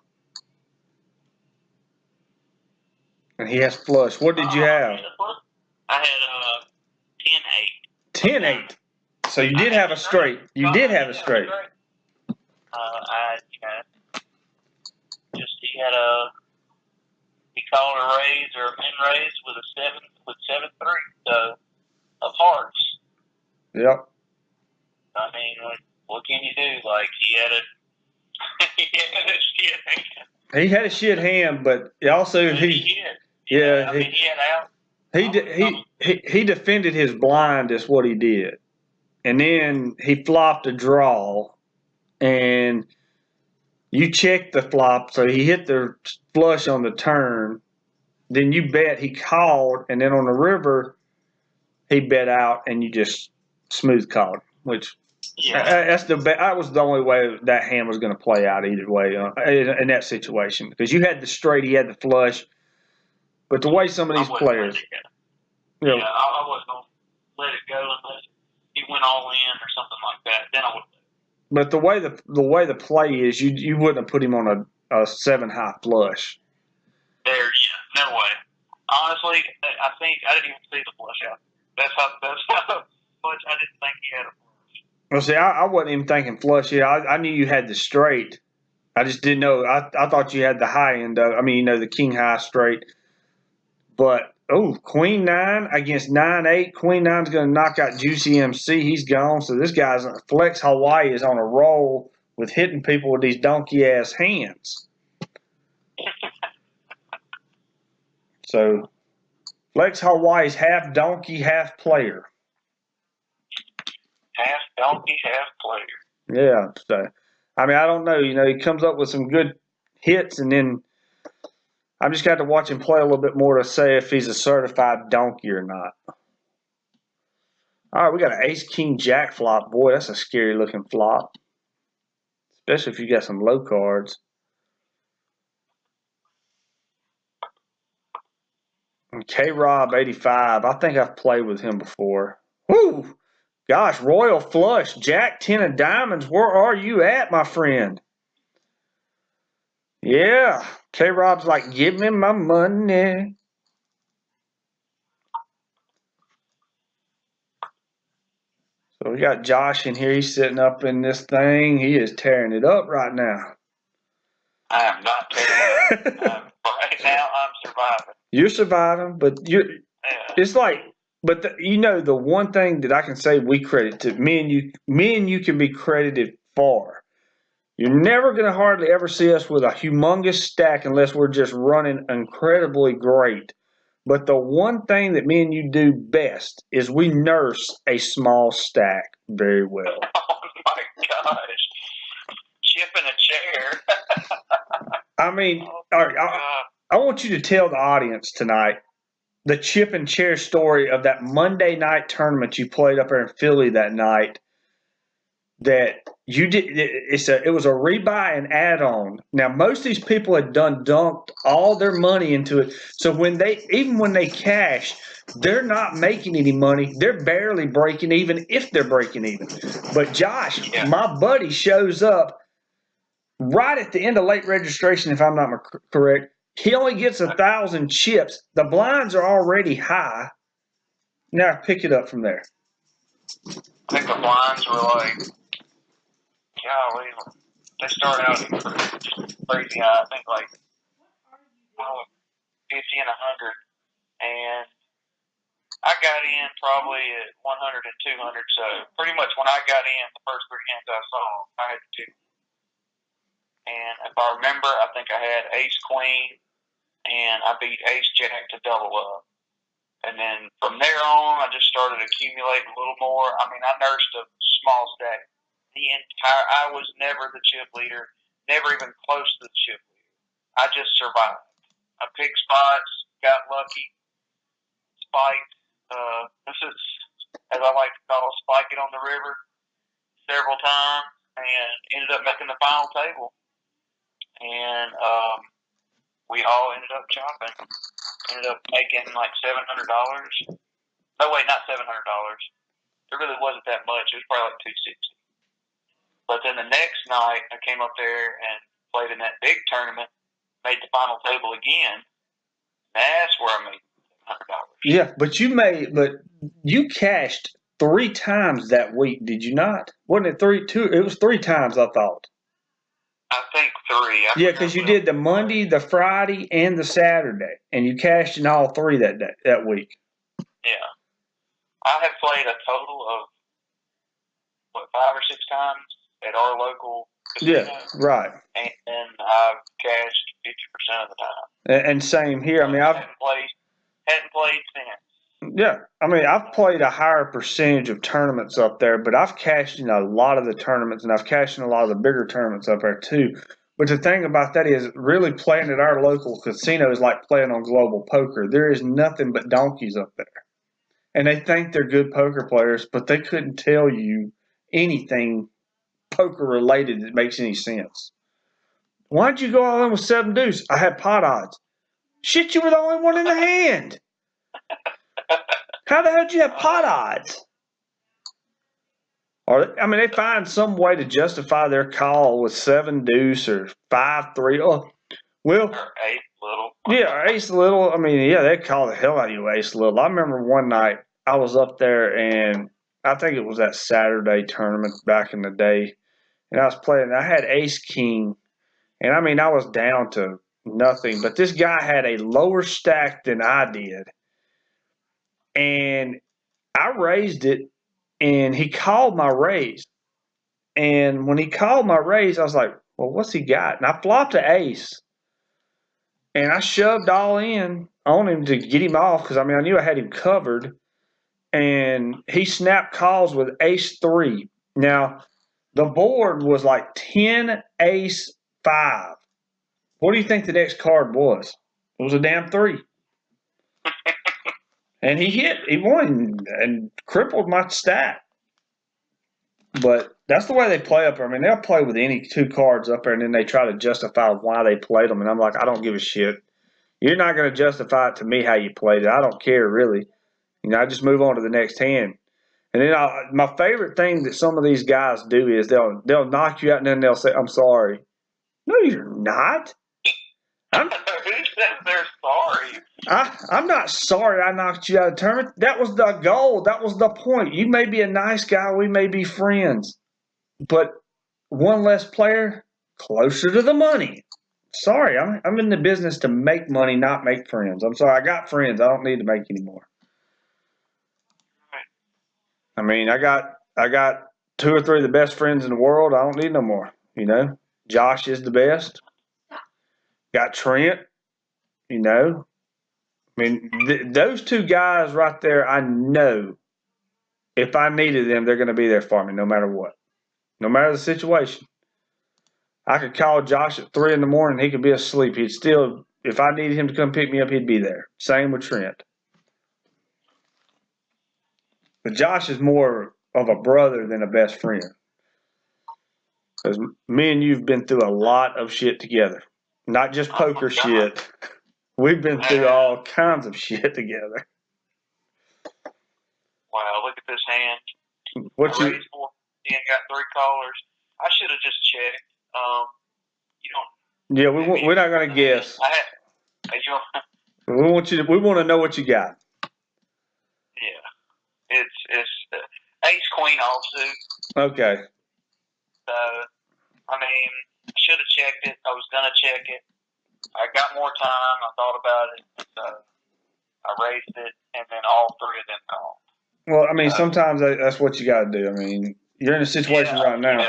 And he has flush. What did you have? I had 10-8. 10-8. So you did have a straight. You did have a straight. He called a raise or a min raise with 7-3 of hearts. Yep. I mean, what can you do? Like he had a shit hand. He had a shit hand, but also he had out. He defended his blind is what he did. And then he flopped a draw, and you checked the flop, so he hit the flush on the turn. Then you bet he called, and then on the river, he bet out, and you just smooth called, which that was the only way that hand was going to play out either way in that situation, because you had the straight, he had the flush, but the way some of these players, I wasn't going to let it go unless he went all in or something like that. Then I would. But the way the play is, you wouldn't have put him on a 7-high flush. No way. Honestly, I think I didn't even see the flush out. That's how much I didn't think he had a flush. Well, see, I wasn't even thinking flush here. I knew you had the straight. I just didn't know. I thought you had the high end of. I mean, the king high straight. But Queen 9 against 9-8. Queen 9's going to knock out Juicy MC. He's gone. So this guy's Flex Hawaii is on a roll with hitting people with these donkey ass hands. So Flex Hawaii's half donkey, half player. Half donkey, half player. Yeah. So I mean, I don't know. He comes up with some good hits, and then I just got to watch him play a little bit more to say if he's a certified donkey or not. All right, we got an Ace King Jack flop. Boy, that's a scary looking flop, especially if you got some low cards. And K-Rob 85. I think I've played with him before. Woo! Gosh, Royal Flush. Jack 10 of diamonds. Where are you at, my friend? Yeah. K-Rob's like, give me my money. So we got Josh in here. He's sitting up in this thing. He is tearing it up right now. I am not tearing it up. Right now, I'm surviving. You're surviving, but it's like, but the one thing that I can say we credit to me and you can be credited for. You're never going to hardly ever see us with a humongous stack unless we're just running incredibly great. But the one thing that me and you do best is we nurse a small stack very well. Oh my gosh. Chipping a chair. I mean, I want you to tell the audience tonight the chip and chair story of that Monday night tournament you played up there in Philly that night. That you did. It was a rebuy and add-on. Now most of these people had dumped all their money into it. So when they cash, they're not making any money. They're barely breaking even if they're breaking even. But Josh, my buddy, shows up right at the end of late registration, if I'm not correct. He only gets 1,000 chips. The blinds are already high. Now pick it up from there. I think the blinds were like, golly, they started out crazy high. I think like 50 and 100, and I got in probably at 100 and 200. So pretty much when I got in, the first 3 hands I saw, I had to do. And if I remember, I think I had ace queen, and I beat ace jack to double up. And then from there on, I just started accumulating a little more. I mean, I nursed a small stack. I was never the chip leader, never even close to the chip leader. I just survived. I picked spots, got lucky, spiked. This is, as I like to call it, spike it on the river several times, and ended up making the final table. And we all ended up chopping. Ended up making like $700. No, wait, not $700. It really wasn't that much. It was probably like $260. But then the next night, I came up there and played in that big tournament, made the final table again. That's where I made $100. Yeah, but you cashed 3 times that week, did you not? Wasn't it 3? 2? It was 3 times, I thought. I think 3. Yeah, because you did the Monday, the Friday, and the Saturday, and you cashed in all 3 that week. Yeah, I have played a total of 5 or 6 times at our local casino. Yeah, right. And I've cashed 50% of the time. And same here. I mean, I hadn't played since. Yeah, I mean, I've played a higher percentage of tournaments up there, but I've cashed in a lot of the tournaments, and I've cashed in a lot of the bigger tournaments up there too. But the thing about that is, really playing at our local casino is like playing on global poker. There is nothing but donkeys up there, and they think they're good poker players, but they couldn't tell you anything poker related that makes any sense. Why'd you go all in with 7 deuce? I had pot odds. Shit, you were the only one in the hand. How the hell did you have pot odds? Or, I mean, they find some way to justify their call with 7 deuce or 5-3. Oh, well, or ace little. Yeah, ace little. I mean, yeah, they call the hell out of you ace little. I remember one night I was up there, and I think it was that Saturday tournament back in the day, and I was playing. I had ace king, and I mean, I was down to nothing, but this guy had a lower stack than I did. And I raised it, and he called my raise. And when he called my raise, I was like, well, what's he got? And I flopped an ace. And I shoved all in on him to get him off because, I mean, I knew I had him covered. And he snapped calls with ace 3. Now, the board was like 10, ace 5. What do you think the next card was? It was a damn 3. And he won and crippled my stack. But that's the way they play up there. I mean, they'll play with any 2 cards up there, and then they try to justify why they played them. And I'm like, I don't give a shit. You're not going to justify it to me how you played it. I don't care, really. You know, I just move on to the next hand. And then my favorite thing that some of these guys do is they'll knock you out, and then they'll say, I'm sorry. No, you're not. Who says they're sorry? I'm not sorry I knocked you out of the tournament. That was the goal. That was the point. You may be a nice guy. We may be friends. But one less player, closer to the money. Sorry, I'm in the business to make money, not make friends. I'm sorry. I got friends. I don't need to make any more. I mean, I got 2 or 3 of the best friends in the world. I don't need no more. You know, Josh is the best. Got Trent. You know, I mean, those 2 guys right there, I know if I needed them, they're going to be there for me no matter what. No matter the situation. I could call Josh at 3 in the morning. He could be asleep. He'd still, if I needed him to come pick me up, he'd be there. Same with Trent. But Josh is more of a brother than a best friend. Because me and you've been through a lot of shit together. Not just poker shit. We've been through all kinds of shit together. Wow, look at this hand. What I raised 4 and got 3 callers. I should have just checked. You don't. Yeah, we're not gonna guess. We want you. We want to know what you got. Yeah, it's ace queen offsuit. Okay. So I mean, I should have checked it. I was gonna check it. I got more time. I thought about it. So I raised it, and then all 3 of them called. Well, I mean, sometimes that's what you got to do. I mean, you're in a situation right now. Yeah.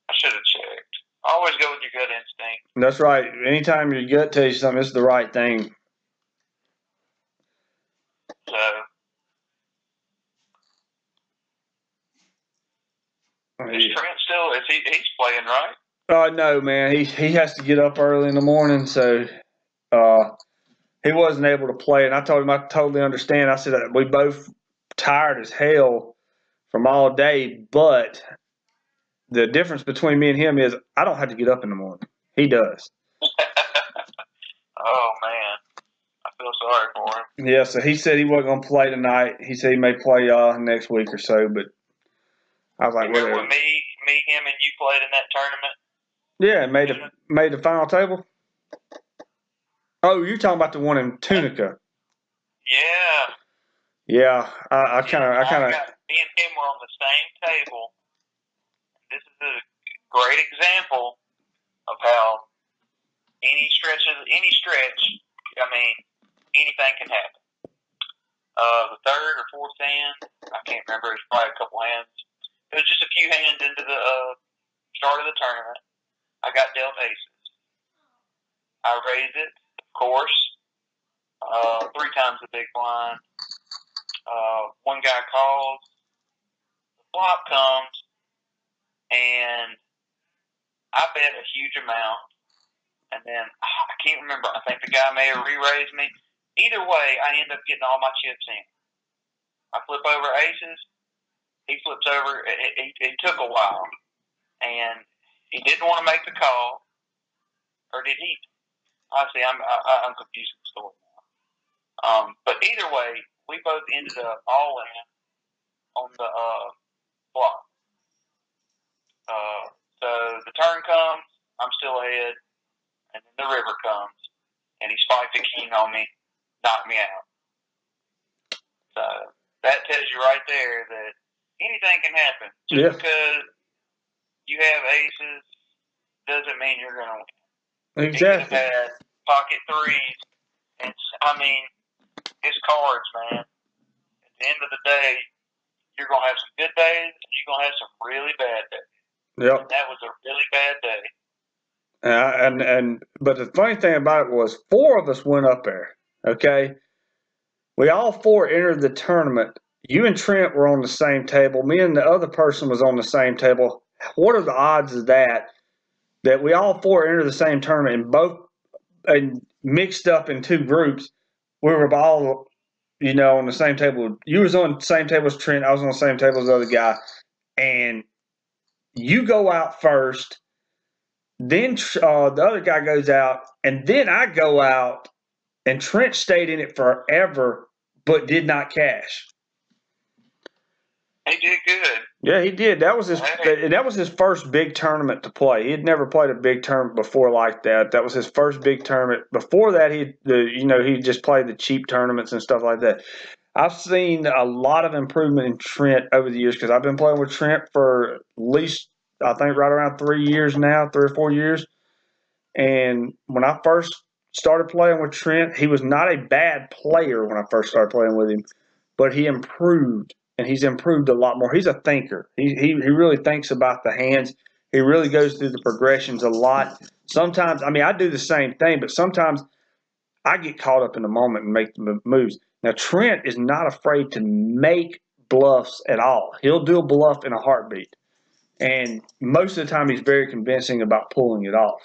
I should have checked. Always go with your gut instinct. That's right. Anytime your gut tells you something, it's the right thing. So. Is Trent still? He's playing, right? No, man. He has to get up early in the morning, so he wasn't able to play. And I told him I totally understand. I said we both tired as hell from all day, but the difference between me and him is I don't have to get up in the morning. He does. Oh man, I feel sorry for him. Yeah, so he said he wasn't going to play tonight. He said he may play next week or so, but I was like, remember when me, him, and you played in that tournament? Yeah, made the final table. Oh, you're talking about the one in Tunica. Yeah. Yeah, I kind of. Me and him were on the same table. This is a great example of how any stretch. I mean, anything can happen. The third or fourth hand, I can't remember. It's probably a couple hands. It was just a few hands into the start of the tournament. I got dealt aces. I raised it, of course, 3 times the big blind. One guy calls, the flop comes, and I bet a huge amount. And then I can't remember. I think the guy may have re-raised me. Either way, I end up getting all my chips in. I flip over aces. He flips over. It took a while, and he didn't want to make the call, or did he? I see. I'm confusing the story now. But either way, we both ended up all in on the flop. So the turn comes. I'm still ahead. And then the river comes, and he spiked a king on me, knocked me out. So that tells you right there that anything can happen. Just because you have aces doesn't mean you're going to win. Exactly. He could have had pocket threes. I mean, it's cards, man. At the end of the day, you're going to have some good days, and you're going to have some really bad days. Yep. And that was a really bad day. But the funny thing about it was 4 of us went up there. Okay, we all 4 entered the tournament. You and Trent were on the same table. Me and the other person was on the same table. What are the odds of that we all 4 entered the same tournament and mixed up in 2 groups? We were all, on the same table. You was on the same table as Trent. I was on the same table as the other guy, and you go out first. Then the other guy goes out, and then I go out, and Trent stayed in it forever, but did not cash. He did good. Yeah, he did. That was his first big tournament to play. He had never played a big tournament before like that. That was his first big tournament. Before that, he just played the cheap tournaments and stuff like that. I've seen a lot of improvement in Trent over the years because I've been playing with Trent for at least, I think, right around 3 years now, 3 or 4 years. And when I first started playing with Trent, he was not a bad player when I first started playing with him, but he improved, and he's improved a lot more. He's a thinker. He really thinks about the hands. He really goes through the progressions a lot. Sometimes, I do the same thing, but sometimes I get caught up in the moment and make the moves. Now, Trent is not afraid to make bluffs at all. He'll do a bluff in a heartbeat. And most of the time, he's very convincing about pulling it off.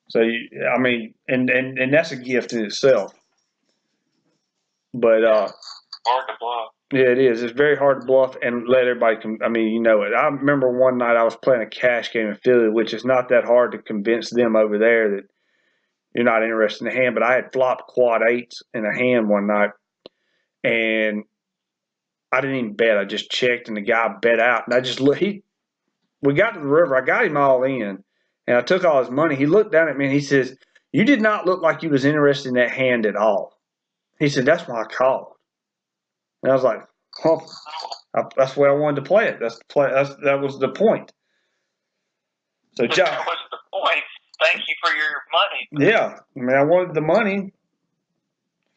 So, and that's a gift in itself. But hard to bluff. Yeah, it is. It's very hard to bluff and let everybody. I mean, you know it. I remember one night I was playing a cash game in Philly, which is not that hard to convince them over there that you're not interested in the hand. But I had flopped quad eights in a hand one night, and I didn't even bet. I just checked, and the guy bet out, and I just looked. We got to the river. I got him all in, and I took all his money. He looked down at me and he says, "You did not look like you was interested in that hand at all." He said, "That's why I called." And I was like, "Huh." That's the way I wanted to play it. That was the point. So, That was the point. Thank you for your money. yeah, I mean, I wanted the money.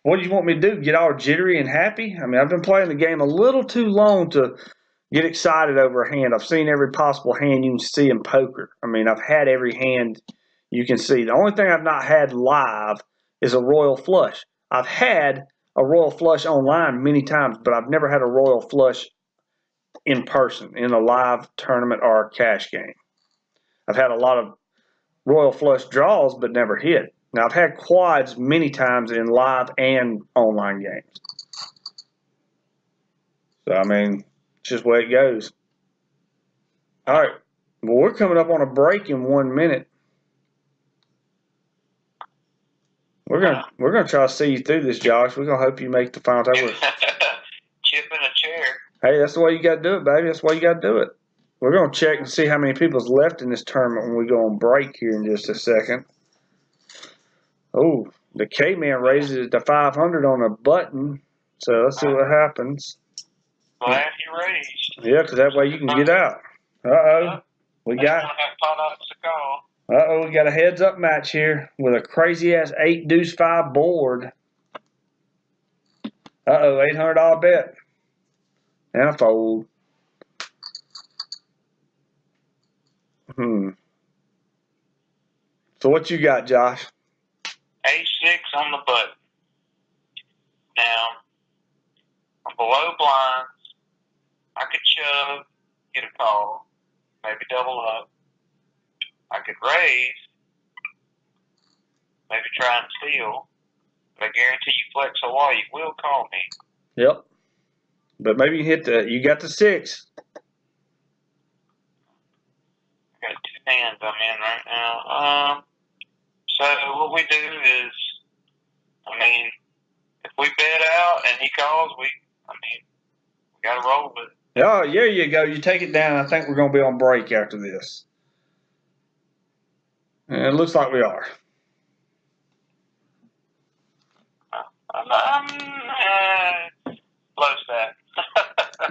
What do you want me to do? Get all jittery and happy? I mean, I've been playing the game a little too long to get excited over a hand. I've seen every possible hand you can see in poker. I mean, I've had every hand you can see. The only thing I've not had live is a royal flush. I've had a royal flush online many times, but I've never had a royal flush in person in a live tournament or a cash game. I've had a lot of royal flush draws, but never hit. Now, I've had quads many times in live and online games. So, I mean, it's just the way it goes. All right. Well, we're coming up on a break in 1 minute. We're gonna try to see you through this, Josh. We're gonna hope you make the final table. Chip in a chair. Hey, that's the way you got to do it, baby. That's the way you got to do it. We're gonna check and see how many people's left in this tournament when we go on break here in just a second. Oh, the K-Man raises it to 500 on a button. So let's see what happens. Glad you raised. Yeah, because that way you can get out. Uh-oh. We got a heads-up match here with a crazy-ass 8 deuce 5 board. Uh-oh, $800 bet. And a fold. So what you got, Josh? A6 on the button. Now, I'm below blinds. I could shove, get a call, maybe double up. I could raise, maybe try and steal. But I guarantee you flex Hawaii will call me. Yep. But maybe you got the 6. I got 2 hands I'm in right now. So what we do is, I mean, if we bet out and he calls, we got to roll with it. Oh, there you go. You take it down. I think we're going to be on break after this. And it looks like we are. Low stack.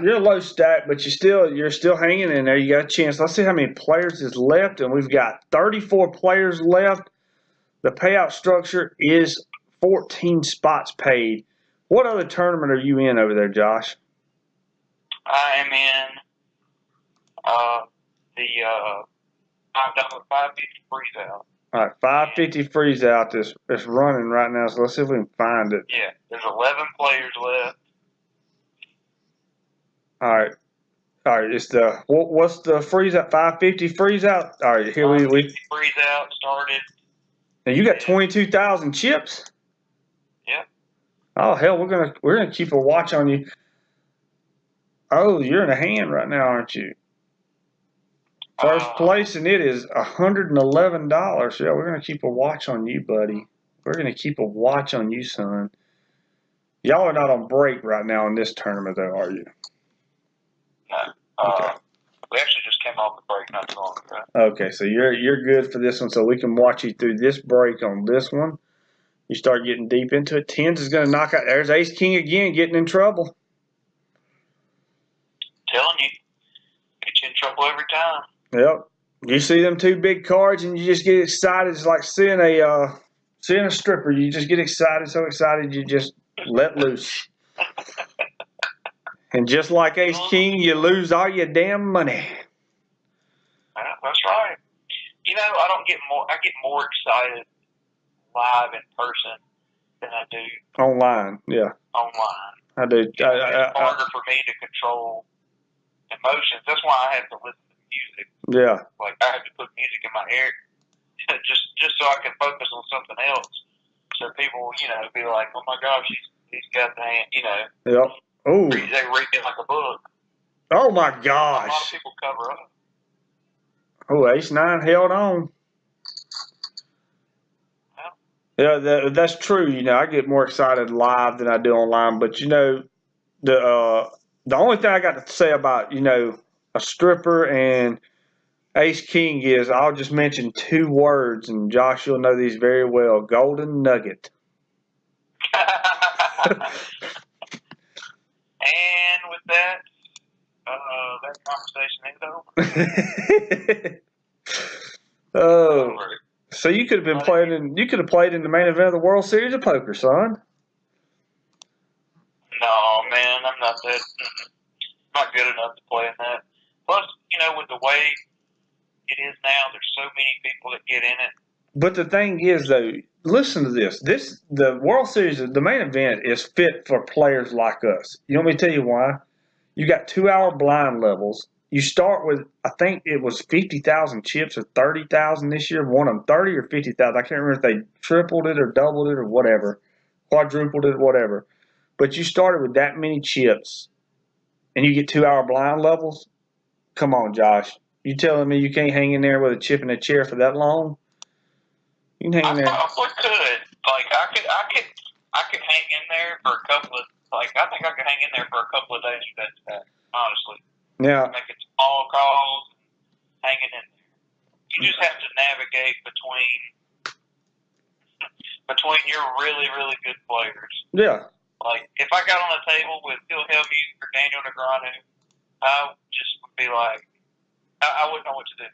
You're low stack, but you're still hanging in there. You got a chance. Let's see how many players is left, and we've got 34 players left. The payout structure is 14 spots paid. What other tournament are you in over there, Josh? I am in the $5 550 freeze out. All right, 550 freeze out. It's running right now, so let's see if we can find it. Yeah, there's 11 players left. All right. It's what's the freeze out? 550 freeze out. All right, here we freeze out started. Now you got 22,000 chips. Yep. Oh hell, we're gonna keep a watch on you. Oh, you're in a hand right now, aren't you? First place, and it is $111. Yeah, we're gonna keep a watch on you, buddy. We're gonna keep a watch on you, son. Y'all are not on break right now in this tournament, though, are you? No. Okay. We actually just came off the break not too long ago. Okay, so you're good for this one, so we can watch you through this break on this one. You start getting deep into it. Tens is going to knock out. There's Ace King again, getting in trouble. Telling you, get you in trouble every time. Yep. You see them 2 big cards, and you just get excited. It's like seeing a stripper. You just get excited, so excited you just let loose. And just like Ace King, you lose all your damn money. That's right. You know, I get more excited live in person than I do online. Yeah. Online. I do. It's harder for me to control emotions. That's why I have to listen to music. Yeah. Like I have to put music in my ear just so I can focus on something else. So people, be like, "Oh my gosh, He's got the hand, you know. Yep. Oh. They read it like a book. Oh my A lot of gosh. people cover up. Oh, ace-9 held on. Yeah, that's true. You know, I get more excited live than I do online. But you know, the only thing I got to say about, you know, a stripper and ace king is I'll just mention 2 words, and Josh, you'll know these very well. Golden nugget. And with that, that conversation is over. Oh, so you could have been playing in. You could have played in the main event of the World Series of Poker, son. No, man, I'm not that. Not good enough to play in that. Plus, you know, with the way it is now, there's so many people that get in it. But the thing is, though, listen to this. The World Series, the main event is fit for players like us. You want me to tell you why? You got 2-hour blind levels. You start with, I think it was 50,000 chips or 30,000 this year. One of them, 30 or 50,000. I can't remember if they tripled it or doubled it or whatever, quadrupled it, whatever. But you started with that many chips, and you get 2-hour blind levels. Come on, Josh. You telling me you can't hang in there with a chip in a chair for that long? You can hang in there. I probably could. Like I could hang in there for a couple of. Like I think I could hang in there for a couple of days with that. Honestly. Yeah. Making small calls, hanging in there. You just have to navigate between your really, really good players. Yeah. Like if I got on a table with Phil Hellmuth or Daniel Negreanu, I just would be like, I wouldn't know what to do.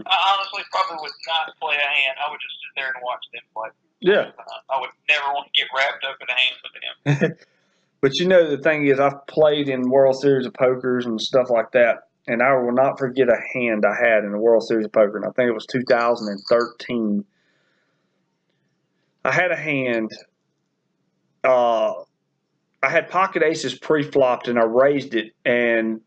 I honestly probably would not play a hand. I would just sit there and watch them play. Yeah. I would never want to get wrapped up in a hand with them. But you know, the thing is, I've played in World Series of Pokers and stuff like that, and I will not forget a hand I had in the World Series of Poker, and I think it was 2013. I had a hand. I had pocket aces pre-flopped, and I raised it, and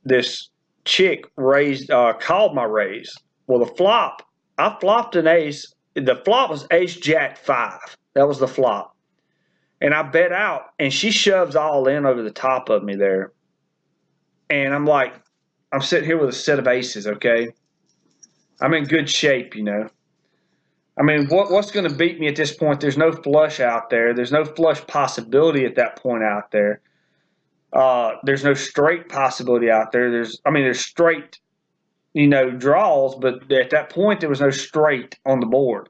this chick called my raise. Well, the flop, I flopped an ace. The flop was ace jack 5. That was the flop. And I bet out, and she shoves all in over the top of me there. And I'm like, I'm sitting here with a set of aces, okay? I'm in good shape, you know. I mean, what's going to beat me at this point? There's no flush out there. There's no flush possibility at that point out there. There's no straight possibility out there. There's straight, you know, draws, but at that point there was no straight on the board.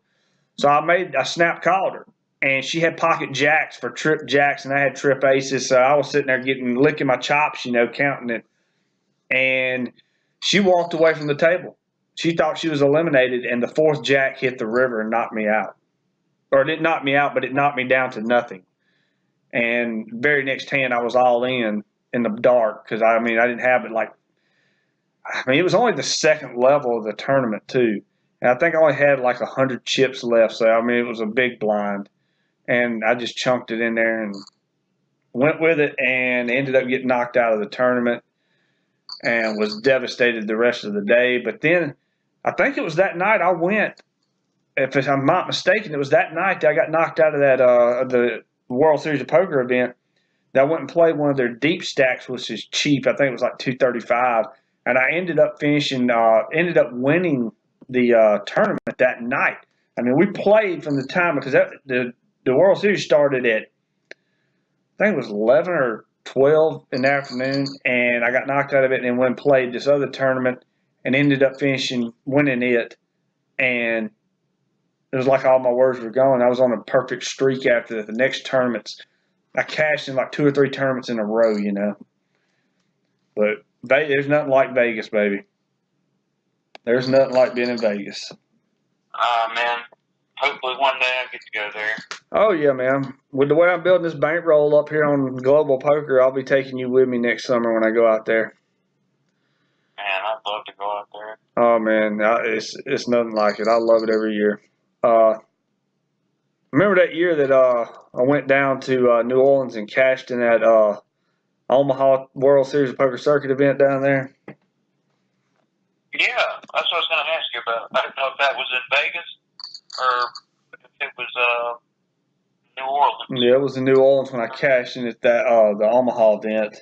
So I snap called her, and she had pocket jacks for trip jacks, and I had trip aces. So I was sitting there licking my chops, you know, counting it. And she walked away from the table. She thought she was eliminated, and the 4th jack hit the river and knocked me out. Or it didn't knock me out, but it knocked me down to nothing. And very next hand, I was all in the dark because, I didn't have it it was only the 2nd level of the tournament, too. And I think I only had like 100 chips left. So, it was a big blind. And I just chunked it in there and went with it and ended up getting knocked out of the tournament and was devastated the rest of the day. But then I think it was that night I went, if I'm not mistaken, it was that night that I got knocked out of that the World Series of Poker event. That I went and played one of their deep stacks, which is cheap. I think it was like $235. And I ended up winning the tournament that night. We played from the time because the World Series started at, I think it was 11 or 12 in the afternoon, and I got knocked out of it and then went and played this other tournament and ended up winning it. And it was like all my words were going. I was on a perfect streak after the next tournaments. I cashed in like 2 or 3 tournaments in a row, you know. But there's nothing like Vegas, baby. There's nothing like being in Vegas. Man. Hopefully one day I get to go there. Oh, yeah, man. With the way I'm building this bankroll up here on Global Poker, I'll be taking you with me next summer when I go out there. Man, I'd love to go out there. Oh, man. It's nothing like it. I love it every year. Remember that year that I went down to New Orleans and cashed in that Omaha World Series of Poker Circuit event down there? Yeah, that's what I was going to ask you about. I didn't know if that was in Vegas or if it was New Orleans. Yeah, it was in New Orleans when I cashed in at that the Omaha event.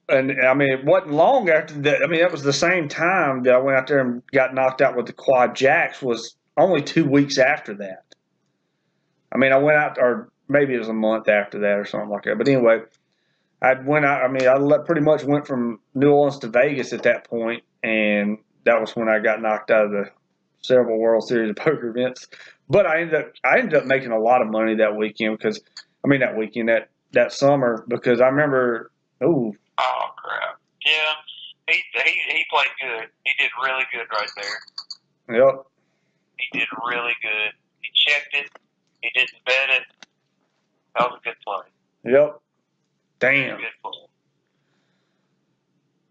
And I mean, it wasn't long after that. I mean, it was the same time that I went out there and got knocked out with the quad jacks. Was only 2 weeks after that. I mean, I went out, or maybe it was a month after that, or something like that. But anyway, I went out. I mean, pretty much went from New Orleans to Vegas at that point, and that was when I got knocked out of the several World Series of Poker events. But I ended up making a lot of money that weekend that summer, because I remember. Oh crap! Yeah, he played good. He did really good right there. Yep. He did really good. He checked it. He didn't bet it. That was a good play. Yep. Damn. Good play.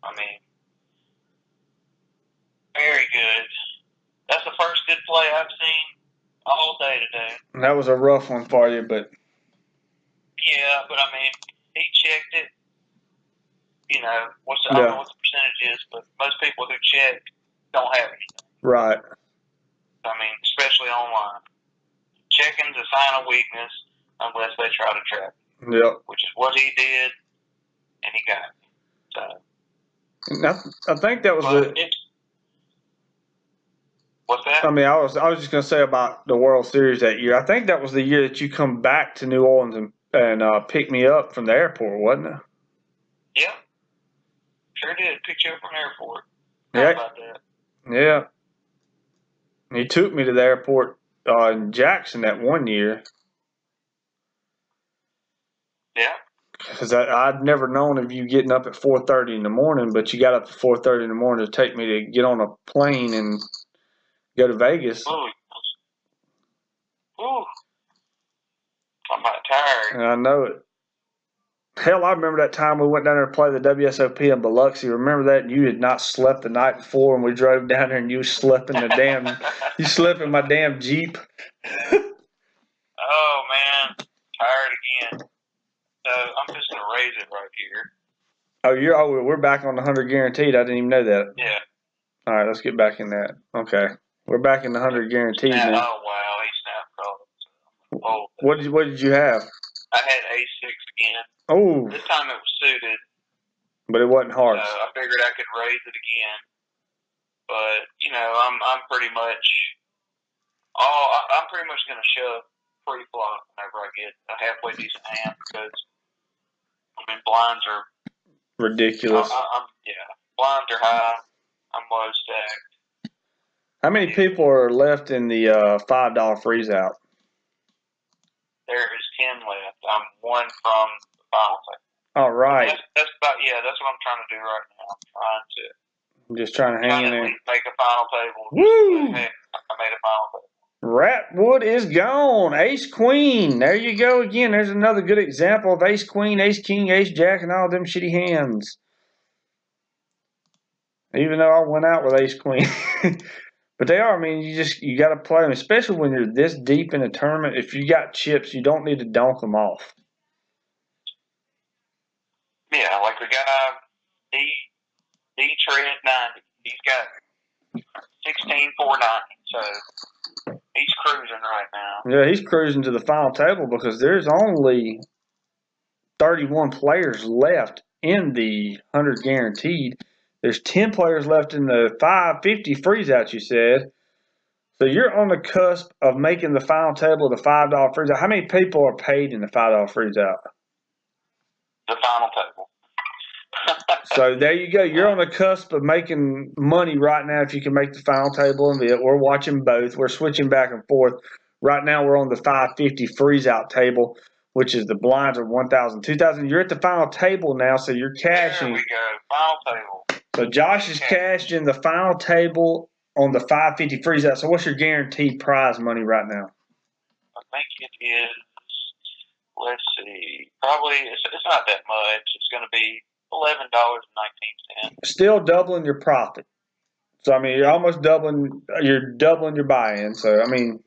I mean, very good. That's the first good play I've seen all day today. That was a rough one for you, but. Yeah, but I mean, he checked it. You know, I don't know what the percentage is, but most people who check don't have anything. Right. I mean, especially online. Checking's a sign of weakness unless they try to trap it. Yep. Which is what he did, and he got it. So. I think that was what's that? I mean, I was just gonna say about the World Series that year. I think that was the year that you come back to New Orleans and picked me up from the airport, wasn't it? Yeah, sure did. Picked you up from the airport. Yeah. How about that? Yeah. He took me to the airport in Jackson that one year. Yeah. Because I'd never known of you getting up at 4:30 in the morning, but you got up at 4:30 in the morning to take me to get on a plane and go to Vegas. Ooh. I'm not tired. I know it. Hell, I remember that time we went down there to play the WSOP in Biloxi. Remember that? And you had not slept the night before, and we drove down there, and you slept in you slept in my damn Jeep. Oh man, tired again. So I'm just gonna raise it right here. We're back on the 100 guaranteed. I didn't even know that. Yeah. All right, let's get back in that. Okay, we're back in the 100 guaranteed now. Oh wow, he snapped calls. Oh. What did you have? I had A6 again. Oh. This time it was suited. But it wasn't hard. So I figured I could raise it again. But you know, I'm pretty much gonna shove pre-flop whenever I get a halfway decent hand, because I mean blinds are ridiculous. Blinds are high. I'm low stacked. How many people are left in the $5 freeze out? There is 10 left. I'm one from the final table. All right. That's what I'm trying to do right now. I'm just trying to hang in there. Make a final table. Woo! I made a final table. Ratwood is gone. Ace Queen. There you go again. There's another good example of Ace Queen, Ace King, Ace Jack, and all them shitty hands. Even though I went out with Ace Queen. But they are. I mean, you got to play them, especially when you're this deep in a tournament. If you got chips, you don't need to donk them off. Yeah, like the guy, D Tread 90. He's got 16,490. So he's cruising right now. Yeah, he's cruising to the final table because there's only 31 players left in the 100 guaranteed. There's 10 players left in the 550 freeze out, you said. So you're on the cusp of making the final table of the $5 freeze out. How many people are paid in the $5 freeze out? The final table. So there you go. You're on the cusp of making money right now if you can make the final table and it. We're watching both. We're switching back and forth. Right now we're on the 550 freeze out table, which is the blinds are 1,000, 2,000. You're at the final table now, so you're cashing. There we go. Final table. So Josh is cashed in the final table on the 550 freeze out. So what's your guaranteed prize money right now? I think it is, let's see, probably, it's not that much. It's going to be $11.19. Still doubling your profit. So, I mean, you're doubling your buy-in. So, I mean,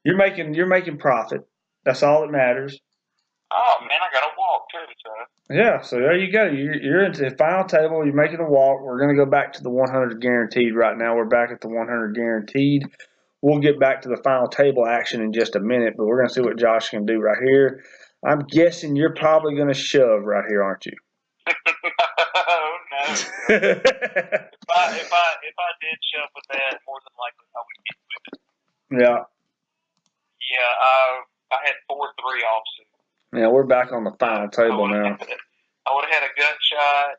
you're making profit. That's all that matters. Oh, man, I got to walk, too, so. Yeah, so there you go. You're into the final table. You're making a walk. We're going to go back to the 100 guaranteed right now. We're back at the 100 guaranteed. we'll get back to the final table action in just a minute, but we're going to see what Josh can do right here. I'm guessing you're probably going to shove right here, aren't you? Oh no! if I did shove with that, more than likely I would get with it. Yeah. Yeah, I had 4-3 offsuit. Yeah, we're back on the final table now. I would have had a gut shot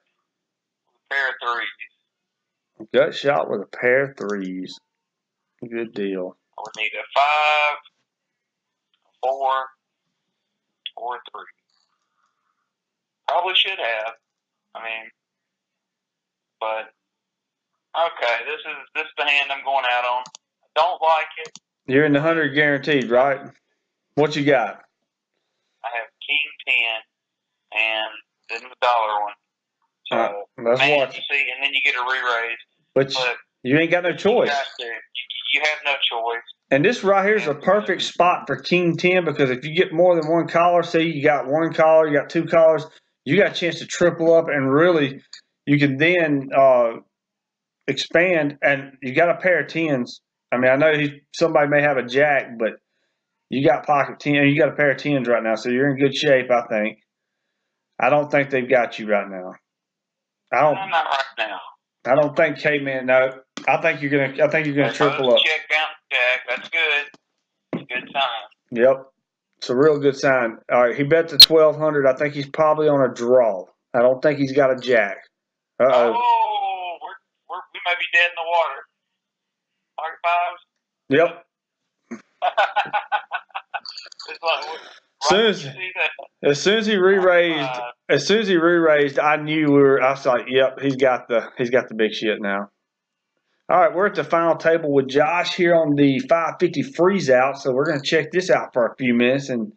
with a pair of threes. Gut shot with a pair of threes. Good deal. I would need a 5, a 4, or a 3. Probably should have. I mean, but okay, this is the hand I'm going out on. I don't like it. You're in the 100 guaranteed, right? What you got? I have King 10 and then the dollar one. So let's watch. You see, and then you get a re-raise. But you ain't got no choice. You have no choice. And this right here is a perfect spot for King 10 because if you get more than one collar, say you got one collar, you got two collars, you got a chance to triple up and really you can then expand. And you got a pair of 10s. I mean, I know somebody may have a jack, but you got pocket 10. You got a pair of 10s right now, so you're in good shape, I think. I don't think they've got you right now. I'm not right now. I don't think K-Man. No, I think you're gonna triple up. Check bounce jack. That's good. Good sign. Yep, it's a real good sign. All right, he bet to 1,200. I think he's probably on a draw. I don't think he's got a jack. Oh, we may be dead in the water. Pocket fives. Yep. As soon as he re-raised, I knew I was like, yep, he's got the big shit now. All right, we're at the final table with Josh here on the 550 freeze out. So we're gonna check this out for a few minutes and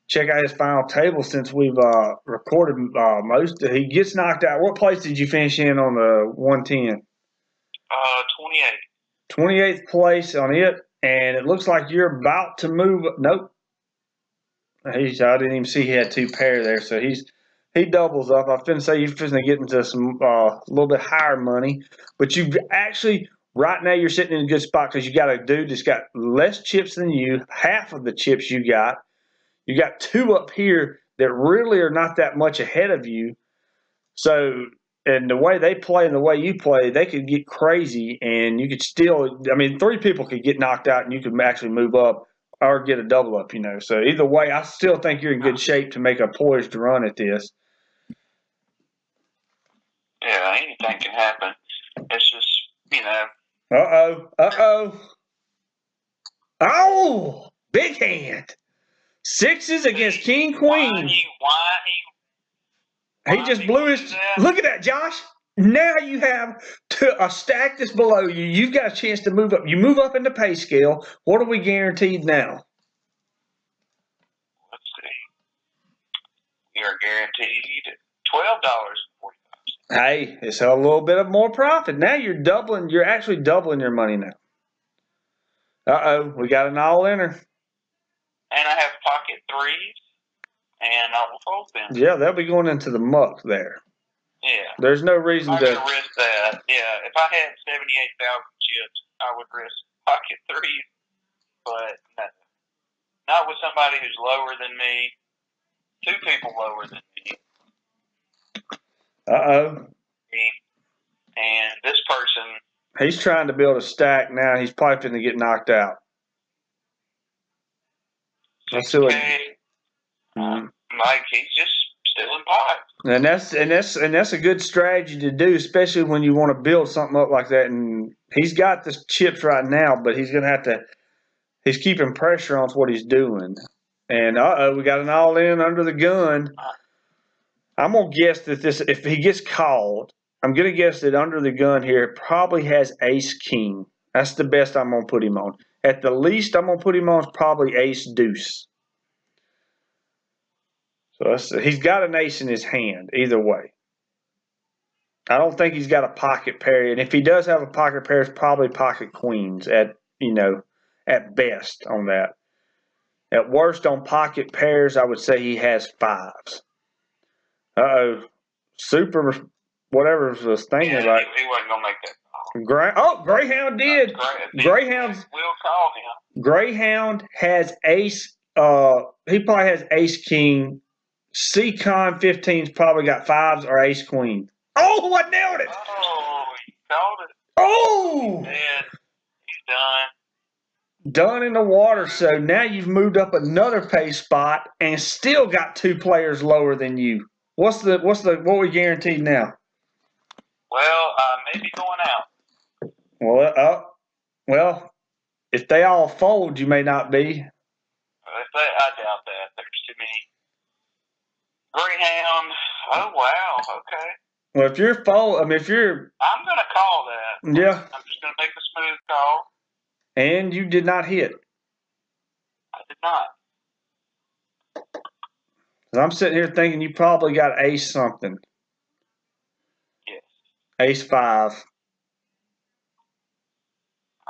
check out his final table since we've recorded most. He gets knocked out. What place did you finish in on the 110? 28. 28th place on it, and it looks like you're about to move. Nope. I didn't even see he had two pair there, so he doubles up. I was finna say you're finna get into some little bit higher money, but you actually right now you're sitting in a good spot because you got a dude that's got less chips than you, half of the chips you got. You got two up here that really are not that much ahead of you. So, and the way they play and the way you play, they could get crazy, and you could still. I mean, three people could get knocked out, and you could actually move up. Or get a double up, So either way, I still think you're in good shape to make a poised run at this. Yeah, anything can happen. It's just, Oh, big hand. Sixes against King Queen. He just blew his. Look at that, Josh. Now you have a stack that's below you. You've got a chance to move up. You move up in the pay scale. What are we guaranteed now? Let's see. We are guaranteed $12.45. Hey, it's a little bit of more profit. Now you're doubling. You're actually doubling your money now. We got an all-inner. And I have pocket threes, and I will fold them. Yeah, they'll be going into the muck there. Yeah. There's no reason to risk that. Yeah, if I had 78,000 chips, I would risk pocket threes, but no. Not with somebody who's lower than me. Two people lower than me. And this person. He's trying to build a stack now. He's probably going to get knocked out. Let's see what. Mike, he's just still in pot. And that's a good strategy to do, especially when you want to build something up like that. And he's got the chips right now, but he's going to have to. He's keeping pressure on what he's doing. And we got an all-in under the gun. I'm gonna guess that if he gets called, I'm gonna guess that under the gun here it probably has ace king. That's the best I'm gonna put him on. At the least, I'm gonna put him on probably ace deuce. So he's got an ace in his hand either way. I don't think he's got a pocket pair, and if he does have a pocket pair, it's probably pocket queens at best on that. At worst on pocket pairs, I would say he has fives. Super whatever was thinking about. He wasn't gonna make that call. Greyhound did. Greyhound's We'll call him. Greyhound has ace. He probably has ace king. C-Con 15's probably got fives or ace queen. Oh, I nailed it. Oh, you called it. Oh. He's done. Done in the water. So now you've moved up another pay spot and still got 2 players lower than you. What we guaranteed now? Well, I may be going out. Well, if they all fold, you may not be. I doubt that. There's too many. Greyhound. Oh wow. Okay. Well, if you're I'm gonna call that. Yeah. I'm just gonna make a smooth call. And you did not hit. I did not. I'm sitting here thinking you probably got ace something. Yes. Ace 5.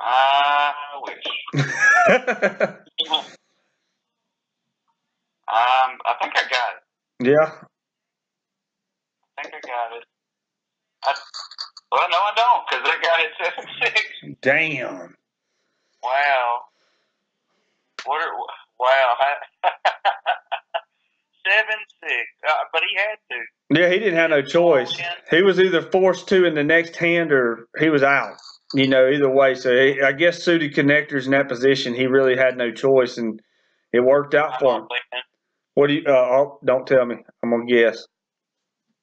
I wish. I think I got it. Yeah. I think I got it. Well, no, I don't, because I got it 7-6. Damn. Wow. Wow. 7-6. But he had to. Yeah, he didn't have no choice. He was either forced to in the next hand or he was out. Either way. So I guess suited connectors in that position, he really had no choice, and it worked out for him. What do you? Don't tell me. I'm gonna guess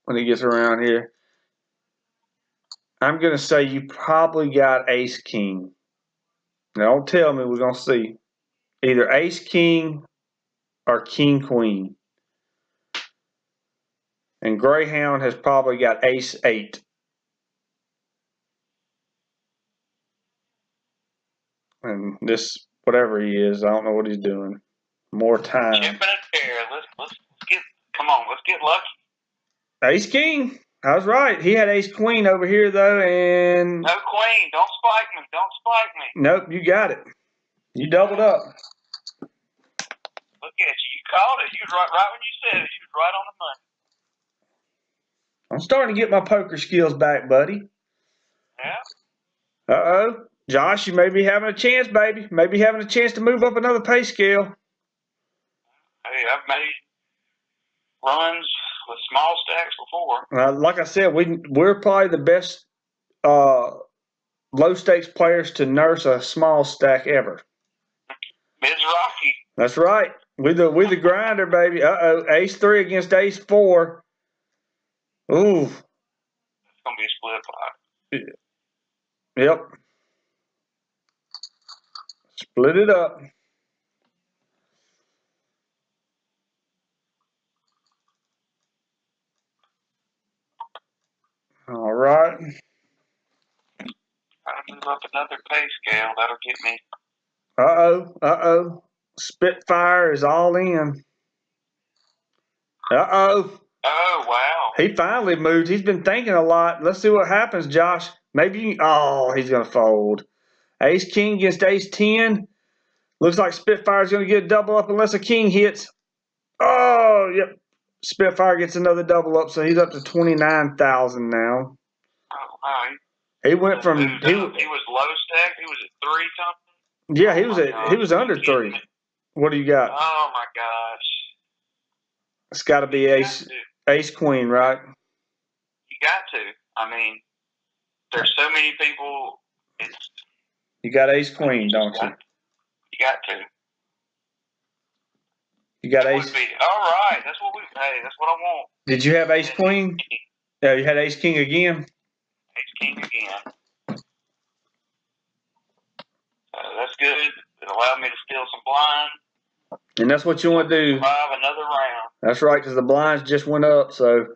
when he gets around here. I'm gonna say you probably got ace king. Now don't tell me. We're gonna see either ace king or king queen. And Greyhound has probably got ace 8. And this, whatever he is, I don't know what he's doing. More time. Chipping a chair. Let's get. Come on. Let's get lucky. Ace king. I was right. He had ace queen over here though, and no queen. Don't spike me. Don't spike me. Nope, you got it. You doubled up. Look at you. You called it. You was right when you said it. You was right on the money. I'm starting to get my poker skills back, buddy. Yeah. Uh-oh. Josh, you may be having a chance, baby. Maybe having a chance to move up another pay scale. Hey, I've made runs with small stacks before. Like I said, we're probably the best low stakes players to nurse a small stack ever. Ms. Rocky. That's right. We the grinder, baby. Uh-oh. Ace 3 against ace 4. Ooh. It's gonna be a split pot. Yep. Split it up. All right. I'll move up another pay scale. That'll get me. Uh-oh. Spitfire is all in. Uh-oh. Oh, wow. He finally moved. He's been thinking a lot. Let's see what happens, Josh. Maybe he's going to fold. Ace king against ace 10. Looks like Spitfire's going to get a double up unless a king hits. Oh, yep. Spitfire gets another double up, so he's up to 29,000 now. Oh, wow. He went from he was low stack. He was at 3 something. Yeah, he was under 3. What do you got? Oh my gosh. It's got to be ace queen, right? You got to. I mean, there's so many people. You got ace queen, don't you? You got to. You got ace. All right, that's what that's what I want. Did you have ace queen? Yeah, you had ace king again. Ace king again. That's good. It allowed me to steal some blinds. And that's what you want to do. Survive another round. That's right, because the blinds just went up. So,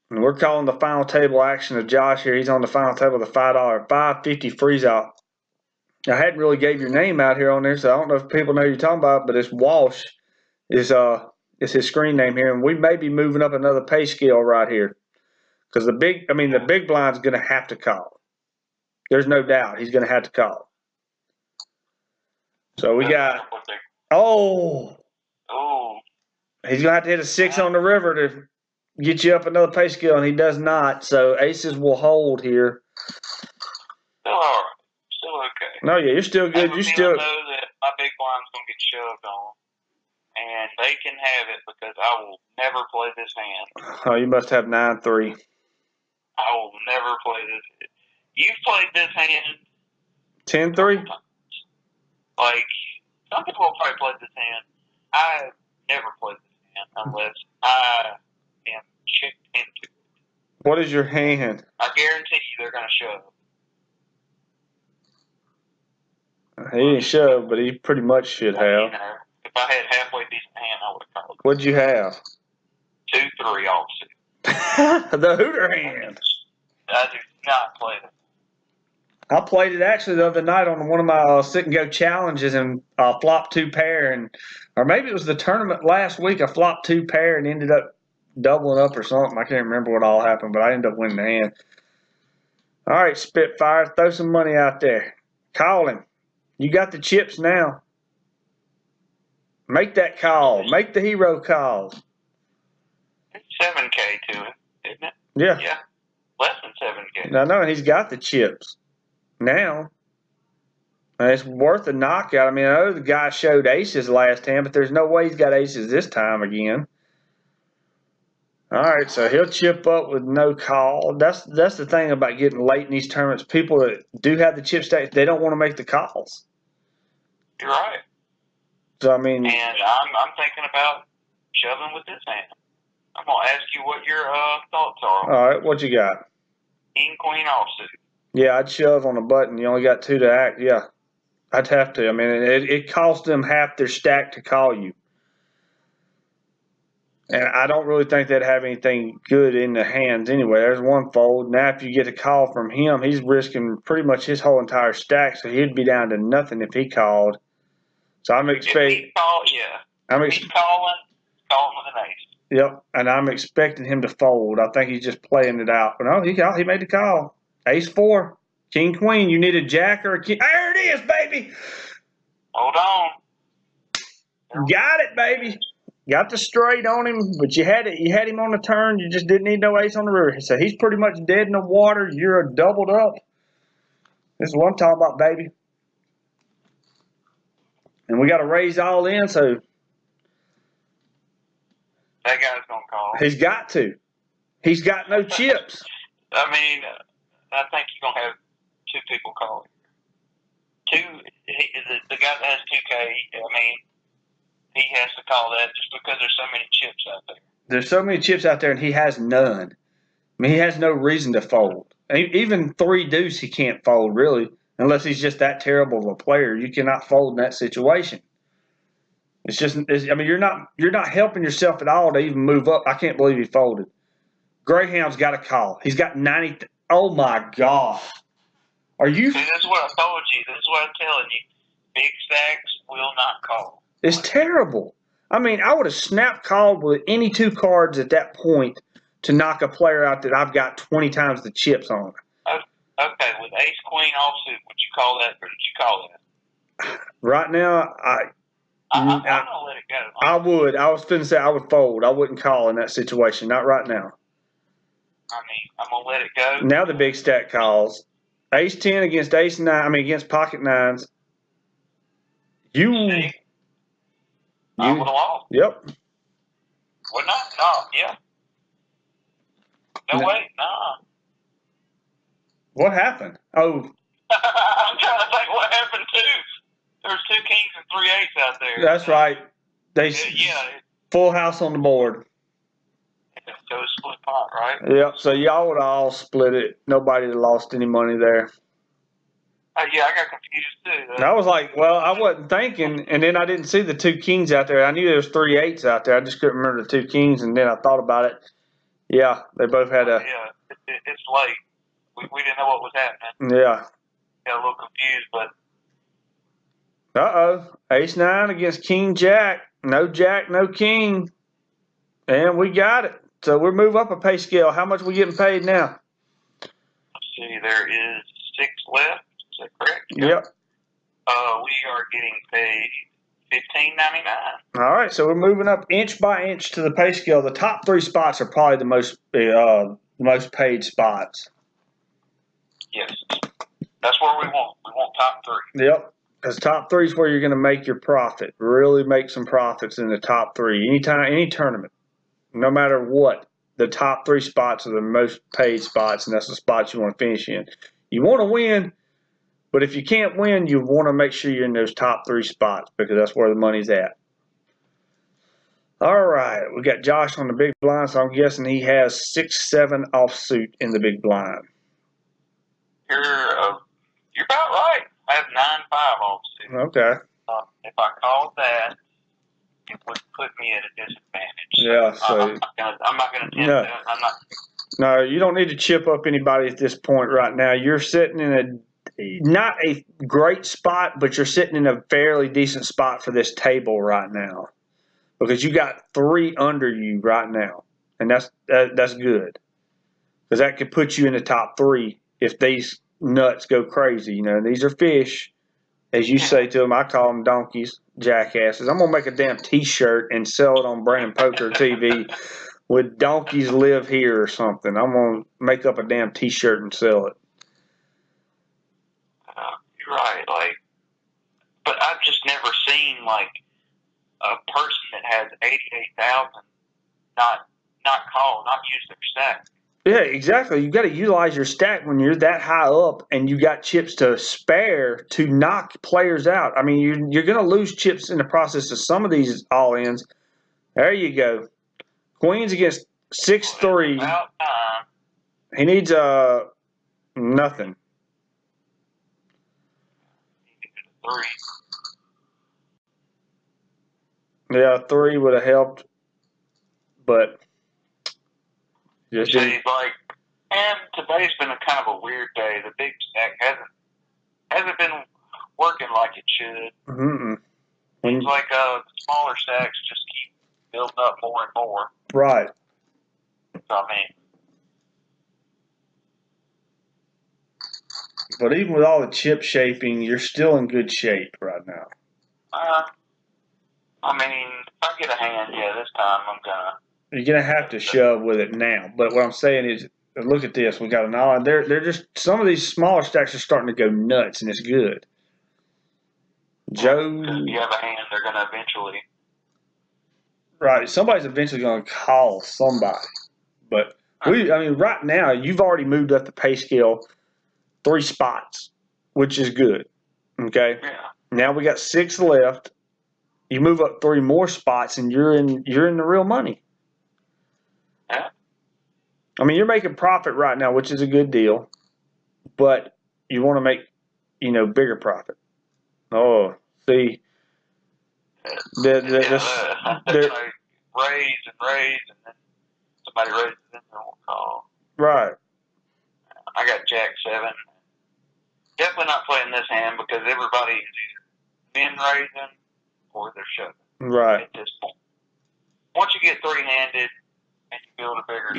and we're calling the final table action of Josh here. He's on the final table, the $5 $5.50 freeze out. I hadn't really gave your name out here on there, so I don't know if people know who you're talking about, but it's Walsh is his screen name here, and we may be moving up another pay scale right here. Because the big blind's going to have to call. There's no doubt he's going to have to call. So we got he's going to have to hit a 6 on the river get you up another pay scale, and he does not. So aces will hold here. Still all right. Still okay. No, yeah, you're still good. I You still know that my big blind's gonna get shoved on, and they can have it because I will never play this hand. Oh, you must have 9-3. I will never play this. You've played this hand 10-3. Like some people have probably played this hand. I've never played this hand unless I am chipped into it. What is your hand? I guarantee you they're gonna shove. He didn't shove, but he pretty much should have. You know, if I had halfway decent hand, I would have called. What'd you have? 2-3 offsuit. The Hooter hand. I do not play it. I played it actually the other night on one of my sit and go challenges and flopped 2 pair, or maybe it was the tournament last week. I flopped 2 pair and ended up doubling up or something. I can't remember what all happened, but I ended up winning the hand. All right, Spitfire, throw some money out there. Call him. You got the chips now. Make that call. Make the hero call. It's 7K to it, isn't it? Yeah. Yeah. Less than 7K. I know, and he's got the chips now. And it's worth a knockout. I mean, I know the guy showed aces last hand, but there's no way he's got aces this time again. All right, so he'll chip up with no call. That's the thing about getting late in these tournaments. People that do have the chip stacks, they don't want to make the calls. You're right. So I mean, and I'm thinking about shoving with this hand. I'm gonna ask you what your thoughts are. All right, what you got? King Queen offsuit. Yeah, I'd shove on a button. You only got 2 to act. Yeah, I'd have to. I mean, it costs them half their stack to call you. And I don't really think they'd have anything good in the hands anyway. There's one fold. Now, if you get a call from him, he's risking pretty much his whole entire stack, so he'd be down to nothing if he called. So I'm expecting. He's calling with an ace. Yep, and I'm expecting him to fold. I think he's just playing it out. But no, he made the call. Ace 4, King Queen. You need a jack or a king. There it is, baby. Hold on. Got it, baby. Got the straight on him, but you had it. You had him on the turn. You just didn't need no ace on the river. So he's pretty much dead in the water. You're doubled up. This is what I'm talking about, baby. And we got to raise all in, so that guy's gonna call. He's got to. He's got no chips. I mean, I think you're gonna have 2 people calling. The guy that has 2K. I mean, he has to call that just because there's so many chips out there. There's so many chips out there, and he has none. I mean, he has no reason to fold. Even 3 deuce, he can't fold, really, unless he's just that terrible of a player. You cannot fold in that situation. It's just, I mean, you're not helping yourself at all to even move up. I can't believe he folded. Greyhound's got a call. He's got 90. Oh, my God. Are you? See, this is what I told you. This is what I'm telling you. Big stacks will not call. It's terrible. I mean, I would have snap called with any 2 cards at that point to knock a player out that I've got 20 times the chips on. Okay, with ace queen offsuit, would you call that or did you call that? Right now, I'm going to let it go. I would. I was finna say I would fold. I wouldn't call in that situation. Not right now. I mean, I'm going to let it go. Now the big stack calls. Ace 10 against ace 9. I mean, against pocket 9s. I would have lost. Yep. Well, no, yeah. No, wait, nah. What happened? Oh. I'm trying to think what happened, too. There's 2 kings and 3 eights out there. That's right. Full house on the board. So it's split pot, right? Yep. So y'all would have all split it. Nobody lost any money there. Yeah, I got confused, too. I was like, well, I wasn't thinking, and then I didn't see the 2 kings out there. I knew there was 3 eights out there. I just couldn't remember the 2 kings, and then I thought about it. Yeah, they both had a... Yeah, it's late. We didn't know what was happening. Yeah. Got a little confused, but... Uh-oh. Ace 9 against king jack. No jack, no king. And we got it. So we'll move up a pay scale. How much are we getting paid now? Let's see. There is 6 left. Is that correct? Yep. We are getting paid $15.99. All right, so we're moving up inch by inch to the pay scale. The top 3 spots are probably the most paid spots. Yes, that's where we want. We want top 3. Yep, because top 3 is where you're going to make your profit. Really make some profits in the top 3. Anytime, any tournament, no matter what, the top 3 spots are the most paid spots, and that's the spots you want to finish in. You want to win, but if you can't win, you want to make sure you're in those top 3 spots because that's where the money's at. All right, we got Josh on the big blind, so I'm guessing he has 6-7 offsuit in the big blind. You're about right. I have 9-5 offsuit. Okay. If I called that, it would put me at a disadvantage. Yeah, so I'm not going to attempt that. I'm not. No, you don't need to chip up anybody at this point right now. You're sitting in not a great spot, but you're sitting in a fairly decent spot for this table right now because you got 3 under you right now, and that's good because that could put you in the top 3 if these nuts go crazy. You know, these are fish, as you say to them. I call them donkeys, jackasses. I'm gonna make a damn T-shirt and sell it on Brandon Poker TV. With donkeys live here or something. I'm going to make up a damn T-shirt and sell it. You're right. But I've just never seen, a person that has 88,000 not call, not use their stack. Yeah, exactly. You got to utilize your stack when you're that high up and you got chips to spare to knock players out. I mean, you're going to lose chips in the process of some of these all-ins. There you go. Queens against 6-3. About time. He needs nothing. 3. Yeah, 3 would have helped, but just see, and today's been a kind of a weird day. The big stack hasn't been working like it should. Mm-mm. Seems like the smaller stacks just keep building up more and more. Right. So, I mean. But even with all the chip shaping, you're still in good shape right now. I mean, if I get a hand, this time I'm gonna. You're gonna have to shove with it now. But what I'm saying is, look at this. We got an all. They're just some of these smaller stacks are starting to go nuts, and it's good. Joe. If you have a hand, they're gonna eventually. Right. Somebody's eventually gonna call somebody. But right now you've already moved up the pay scale 3 spots, which is good. Okay. Yeah. Now we got 6 left. You move up 3 more spots, and you're in the real money. Yeah. I mean, you're making profit right now, which is a good deal, but you want to make, bigger profit. Oh, see, They raise, and then somebody raises and then we'll call. Right. I got Jack 7. Definitely not playing this hand because everybody is either min raising or they're shoving. Right. At this point. Once you get 3-handed and you build a bigger,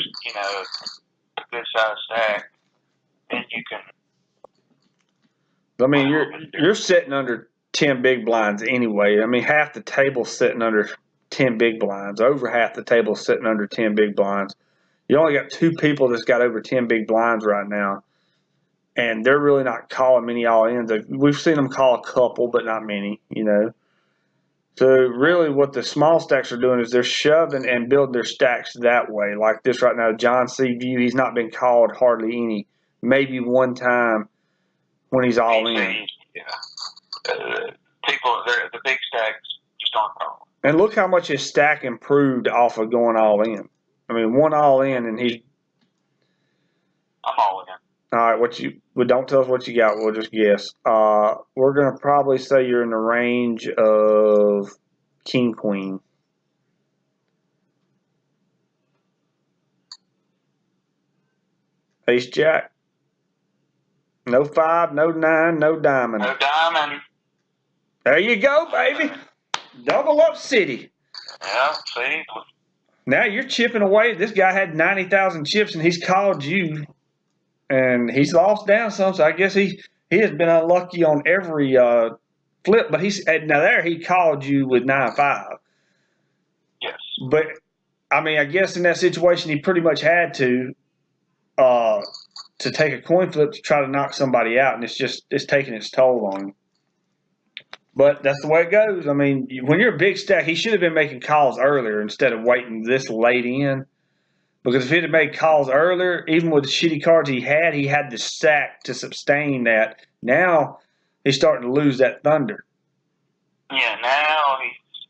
a good size stack, then you can. I mean, you're sitting under 10 big blinds anyway. I mean, half the table's sitting under 10 big blinds. Over half the table's sitting under 10 big blinds. You only got 2 people that's got over 10 big blinds right now. And they're really not calling many all-ins. We've seen them call a couple, but not many, So really what the small stacks are doing is they're shoving and building their stacks that way. Like this right now, John C. View, he's not been called hardly any. Maybe one time when he's all in. Yeah. The big stacks just aren't calling. And look how much his stack improved off of going all in. I mean, one all in and he's. I'm all in. All right, don't tell us what you got. We'll just guess. We're gonna probably say you're in the range of King Queen. Ace Jack. No 5, no 9, no diamond. No diamond. There you go, baby. Double up city. Yeah, see. Now you're chipping away. This guy had 90,000 chips and he's called you. And he's lost down some, so I guess he has been unlucky on every flip, but now there he called you with 9-5. Yes. But I mean, I guess in that situation he pretty much had to take a coin flip to try to knock somebody out, and it's taking its toll on him. But that's the way it goes. I mean, when you're a big stack, he should have been making calls earlier instead of waiting this late in. Because if he'd have made calls earlier, even with the shitty cards he had the stack to sustain that. Now he's starting to lose that thunder. Yeah, now he's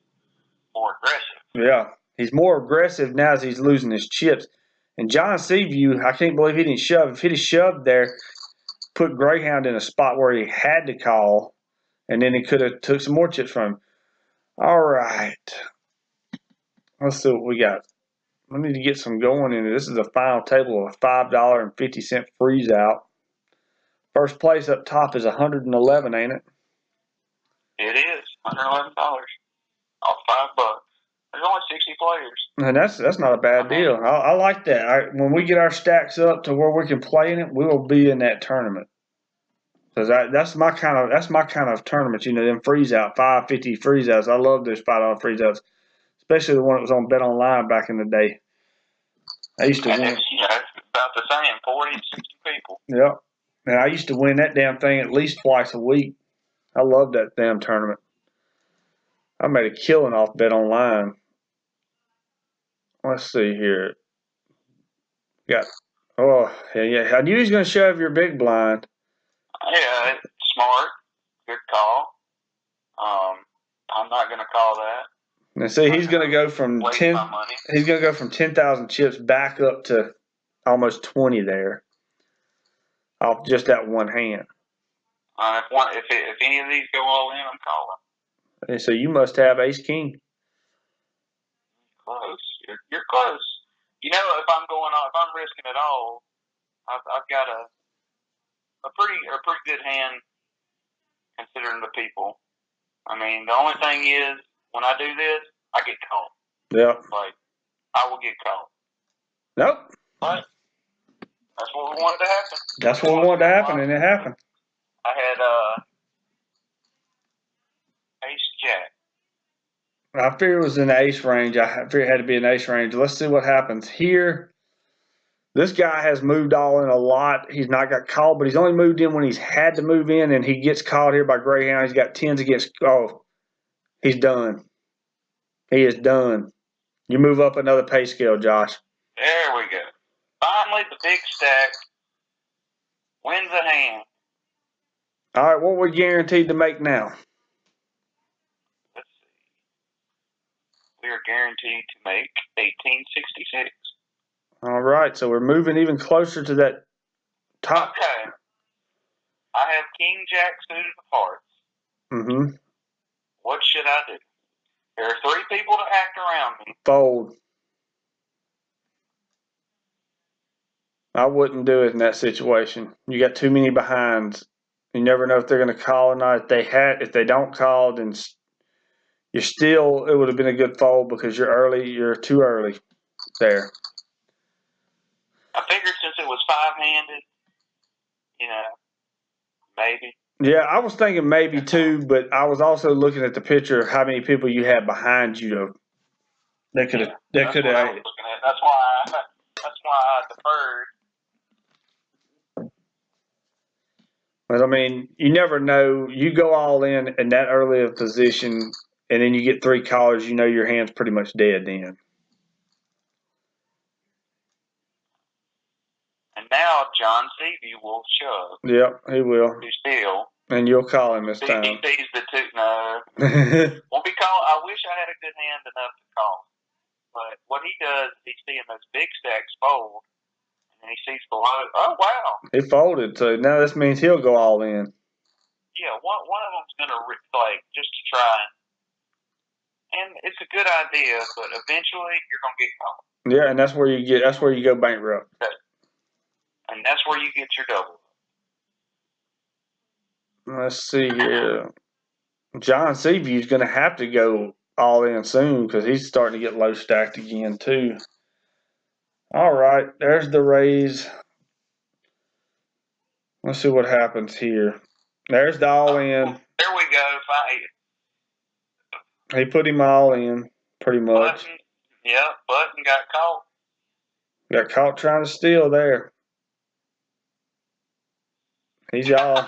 more aggressive. Yeah, he's more aggressive now as he's losing his chips. And John Seaview, I can't believe he didn't shove. If he'd have shoved there, put Greyhound in a spot where he had to call, and then he could have took some more chips from him. All right. Let's see what we got. We need to get some going in. This is the final table of a $5.50 freeze out. First place up top is 111, ain't it? It is $111 off $5. There's only 60 players. And that's not a bad deal. I like that. When we get our stacks up to where we can play in it, we will be in that tournament. Because that's my kind of tournament. You know, them freeze out, $5.50 freeze outs. I love those $5 freeze outs, especially the one that was on Bet Online back in the day. I used to win. It's about the same, 40, 60 people. Yeah. And I used to win that damn thing at least twice a week. I love that damn tournament. I made a killing off Bet Online. Let's see here. Yeah. I knew he was going to shove your big blind. Yeah, it's smart. Good call. I'm not going to call that. And see, he's going to go from 10. He's going to go from 10,000 chips back up to almost 20 there, off just that one hand. If any of these go all in, I'm calling. And so you must have Ace King. Close. You're close. You know, if I'm risking it all, I've got a pretty good hand considering the people. I mean, the only thing is, when I do this, I get caught. Yeah. Like, I will get caught. Nope. But that's what we wanted to happen. That's what we wanted to happen, and it happened. I had Ace Jack. I figured it was in the ace range. I figured it had to be an ace range. Let's see what happens here. This guy has moved all in a lot. He's not got called, but he's only moved in when he's had to move in, and he gets called here by Greyhound. He's got 10s against. Oh, he's done. He is done. You move up another pay scale, Josh. There we go. Finally, the big stack wins a hand. All right, what we're guaranteed to make now? Let's see. We are guaranteed to make 1866. All right, so we're moving even closer to that top. Okay. I have King Jack suited of hearts. Mm-hmm. What should I do? There are 3 people to act around me. Fold. I wouldn't do it in that situation. You got too many behinds. You never know if they're going to call or not. If they don't call, then it would have been a good fold because you're early. You're too early there. I figured since it was 5-handed, maybe. Yeah, I was thinking maybe too, but I was also looking at the picture of how many people you had behind you. They could have. That's what I was looking at. That's why I deferred. But I mean, you never know. You go all in that early of position, and then you get 3 callers. You know your hand's pretty much dead then. And now John Seavey will shove. Yep, he will. He's still. And you'll call him this time. He sees the two. No. Won't be called. I wish I had a good hand enough to call. But what he does is he's seeing those big stacks fold. And he sees below. Oh, wow. He folded. So now this means he'll go all in. Yeah, one of them's going to, just to try. And it's a good idea, but eventually you're going to get caught. Yeah, and that's where you go bankrupt. Okay. And that's where you get your double. Let's see here. John Seaview's going to have to go all in soon because he's starting to get low stacked again too. All right, there's the raise. Let's see what happens here. There's the all in. There we go. He put him all in, pretty much. Button got caught. Got caught trying to steal there. He's all.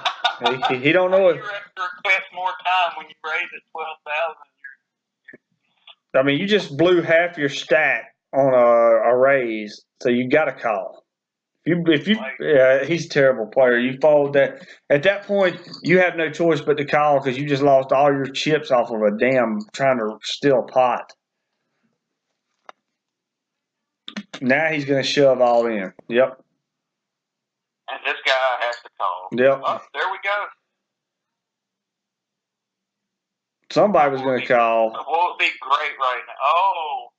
He don't know it. You have to request more time when you raise it 12,000. I mean, you just blew half your stack on a raise, so you got to call. Yeah, he's a terrible player. You fold that. At that point, you have no choice but to call because you just lost all your chips off of a damn trying to steal a pot. Now he's going to shove all in. Yep. And this guy has to call. Yep. Oh, there we go. Somebody was going to call. Well, it'd be great right now.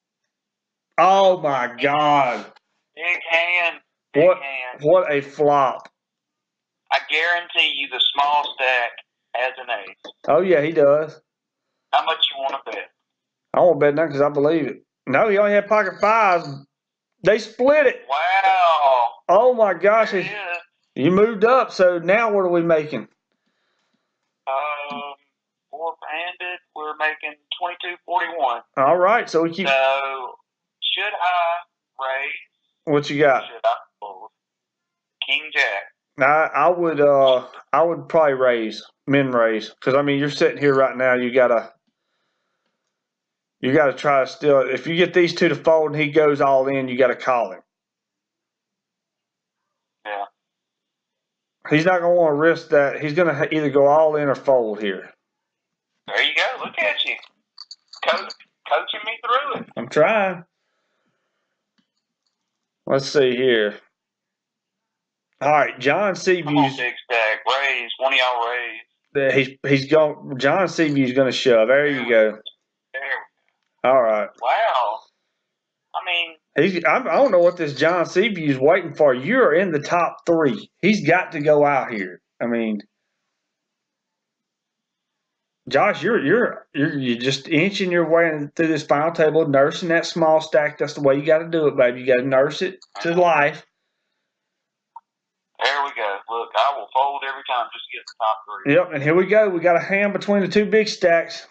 Oh my God. Big hand. What a flop. I guarantee you the small stack has an ace. Oh, yeah, he does. How much you want to bet? I won't bet nothing because I believe it. No, he only had pocket fives. They split it. Wow. Oh, my gosh. There it is. You moved up, so now what are we making? Four-handed, we're making 22.41. All right, so we keep. So, should I raise? What you got? Should I fold? King Jack. I would probably raise, because I mean you're sitting here right now. You gotta try to steal it. If you get these two to fold and he goes all in, you gotta call him. Yeah. He's not gonna want to risk that. He's gonna either go all in or fold here. There you go. Look at you, coaching me through it. I'm trying. Let's see here. All right, John Seaview's. Come on, big stack, raise. One of y'all raise. He's going. John Seaview's going to shove. There you go. There. All right. Wow. I mean, I don't know what this John Seaview's waiting for. You're in the top three. He's got to go out here. I mean, Josh, you're just inching your way through this final table, nursing that small stack. That's the way you got to do it, baby. You got to nurse it to life. There we go. Look, I will fold every time just to get the top three. Yep, and here we go. We got a hand between the two big stacks.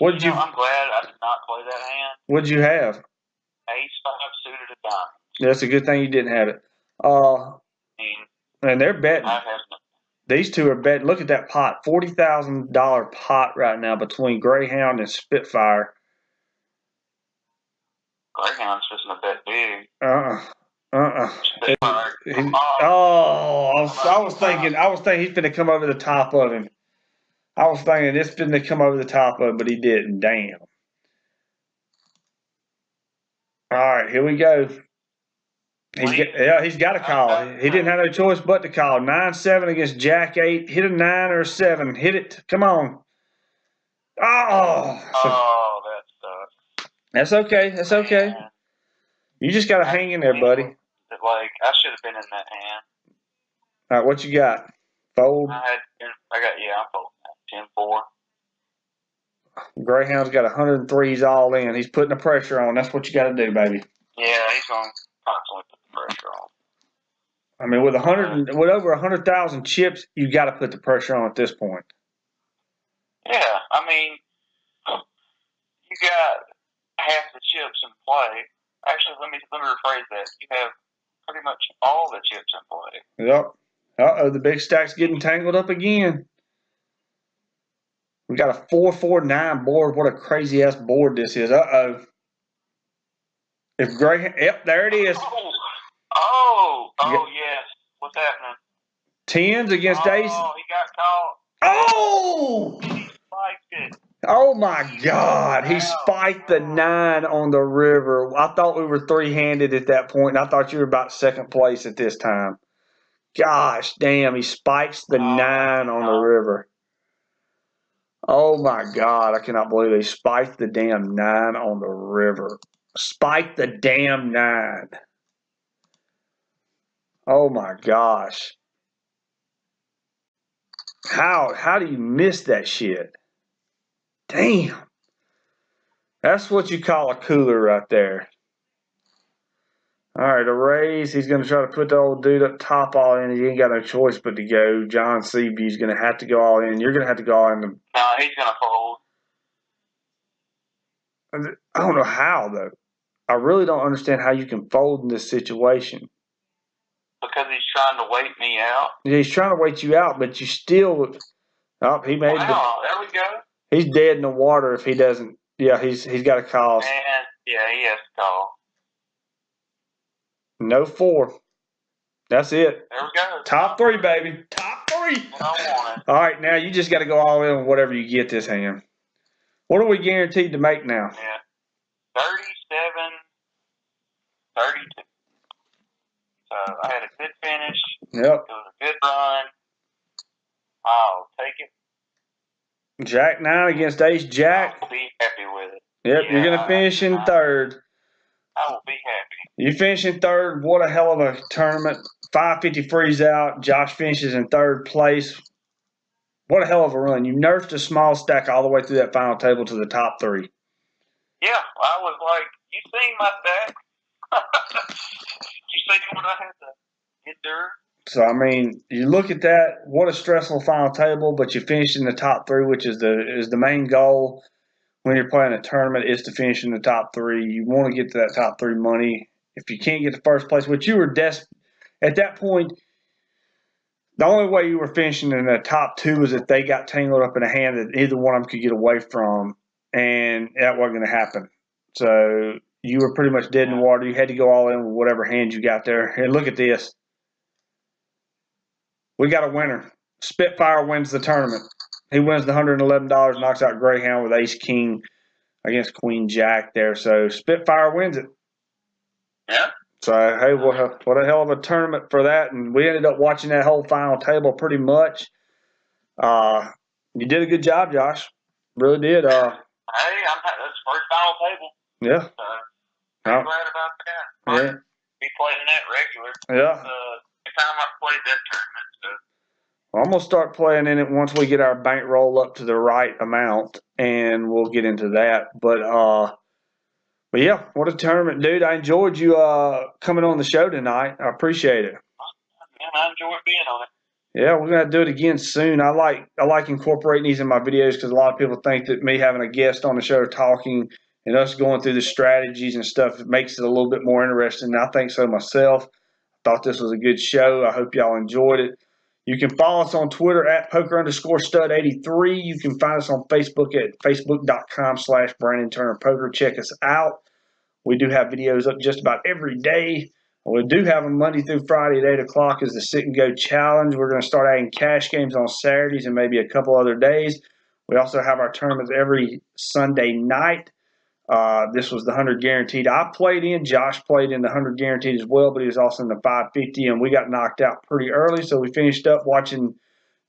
I'm glad I did not play that hand. What'd you have? Ace-5 suited a diamond. That's a good thing you didn't have it. And they're betting. These two are betting. Look at that pot. $40,000 pot right now between Greyhound and Spitfire. Greyhound's just a bet big. I was thinking he's finna come over the top of him. I was thinking this finna come over the top of him, but he didn't. Damn. All right, here we go. He's got a call. He didn't have no choice but to call. 9-7 against Jack 8. Hit a 9 or a 7. Hit it. Come on. Oh, that sucks. That's okay. That's okay. Man. You just got to hang in there, buddy. Like, I should have been in that hand. All right, what you got? Fold? I'm folding that. 10-4. Greyhound's got 103. He's all in. He's putting the pressure on. That's what you got to do, baby. Yeah, he's going to constantly put the pressure on. I mean, with over 100,000 chips, you got to put the pressure on at this point. Yeah, I mean, you got half the chips in play. Actually, let me rephrase that. You have pretty much all the chips in play. Yep. Uh-oh, the big stack's getting tangled up again. We got a 4-4-9 board. What a crazy-ass board this is. Uh-oh. Yep, there it is. Yes. What's happening? 10s against ace. Oh, he got caught. Oh! He spiked it. Oh, my God. He spiked the 9 on the river. I thought we were three-handed at that point, and I thought you were about second place at this time. Gosh, damn. He spikes the 9 on the river. Oh, my God. I cannot believe he spiked the damn 9 on the river. Spiked the damn 9. Oh, my gosh. How do you miss that shit? Damn. That's what you call a cooler right there. All right, a raise. He's going to try to put the old dude up top all in. He ain't got no choice but to go. John Seaby's going to have to go all in. You're going to have to go all in. No, he's going to fold. I don't know how, though. I really don't understand how you can fold in this situation. Because he's trying to wait me out. Yeah, he's trying to wait you out, but you still. Oh, he made. Wow, there we go. He's dead in the water if he doesn't. Yeah, he's got a call. And yeah, he has to call. No 4. That's it. There we go. Top 3, baby. Top 3. I want it. All right, now you just got to go all in with whatever you get this hand. What are we guaranteed to make now? Yeah. 37, 32. So I had a good finish. Yep. It was a good run. I'll take it. Jack 9 against Ace Jack. I'll be happy with it. Yep, yeah, you're going to finish in 3rd. I will be happy. You finish in 3rd. What a hell of a tournament. 550 freeze out. Josh finishes in 3rd place. What a hell of a run. You nerfed a small stack all the way through that final table to the top 3. Yeah, I was like, you seen my stack? You seen what I had to endure? So, I mean, you look at that, what a stressful final table, but you finished in the top 3, which is the main goal when you're playing a tournament, is to finish in the top 3. You want to get to that top 3 money. If you can't get to first place, which you were at that point, the only way you were finishing in the top 2 was if they got tangled up in a hand that either one of them could get away from, and that wasn't going to happen. So you were pretty much dead in the water. You had to go all in with whatever hand you got there. And look at this. We got a winner. Spitfire wins the tournament. He wins the $111, knocks out Greyhound with Ace-King against Queen Jack there. So Spitfire wins it. Yeah. So, hey, what a hell of a tournament for that. And we ended up watching that whole final table pretty much. You did a good job, Josh. Really did. Hey, that's the first final table. Yeah. I'm glad about that. Yeah. Be playing that regular. Yeah. The time I played that tournament. So. Well, I'm going to start playing in it once we get our bankroll up to the right amount, and we'll get into that. But yeah, what a tournament, dude. I enjoyed you coming on the show tonight. I appreciate it. Man, I enjoyed being on it. Yeah, we're going to do it again soon. I like incorporating these in my videos because a lot of people think that me having a guest on the show talking and us going through the strategies and stuff makes it a little bit more interesting. And I think so myself. I thought this was a good show. I hope y'all enjoyed it. You can follow us on Twitter at poker_stud83. You can find us on Facebook at facebook.com/Brandon Turner Poker. Check us out. We do have videos up just about every day. We do have them Monday through Friday at 8 o'clock as the Sit and Go Challenge. We're going to start adding cash games on Saturdays and maybe a couple other days. We also have our tournaments every Sunday night. This was the 100 guaranteed. I played in. Josh played in the 100 guaranteed as well, but he was also in the 550, and we got knocked out pretty early. So we finished up watching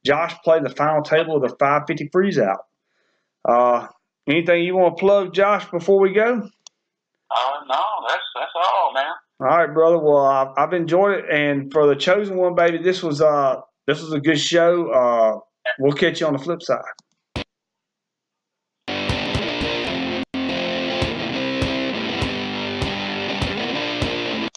Josh play the final table of the 550 freeze out. Anything you want to plug, Josh, before we go? No, that's all, man. All right, brother. Well, I've enjoyed it, and for the chosen one, baby, this was a good show. We'll catch you on the flip side.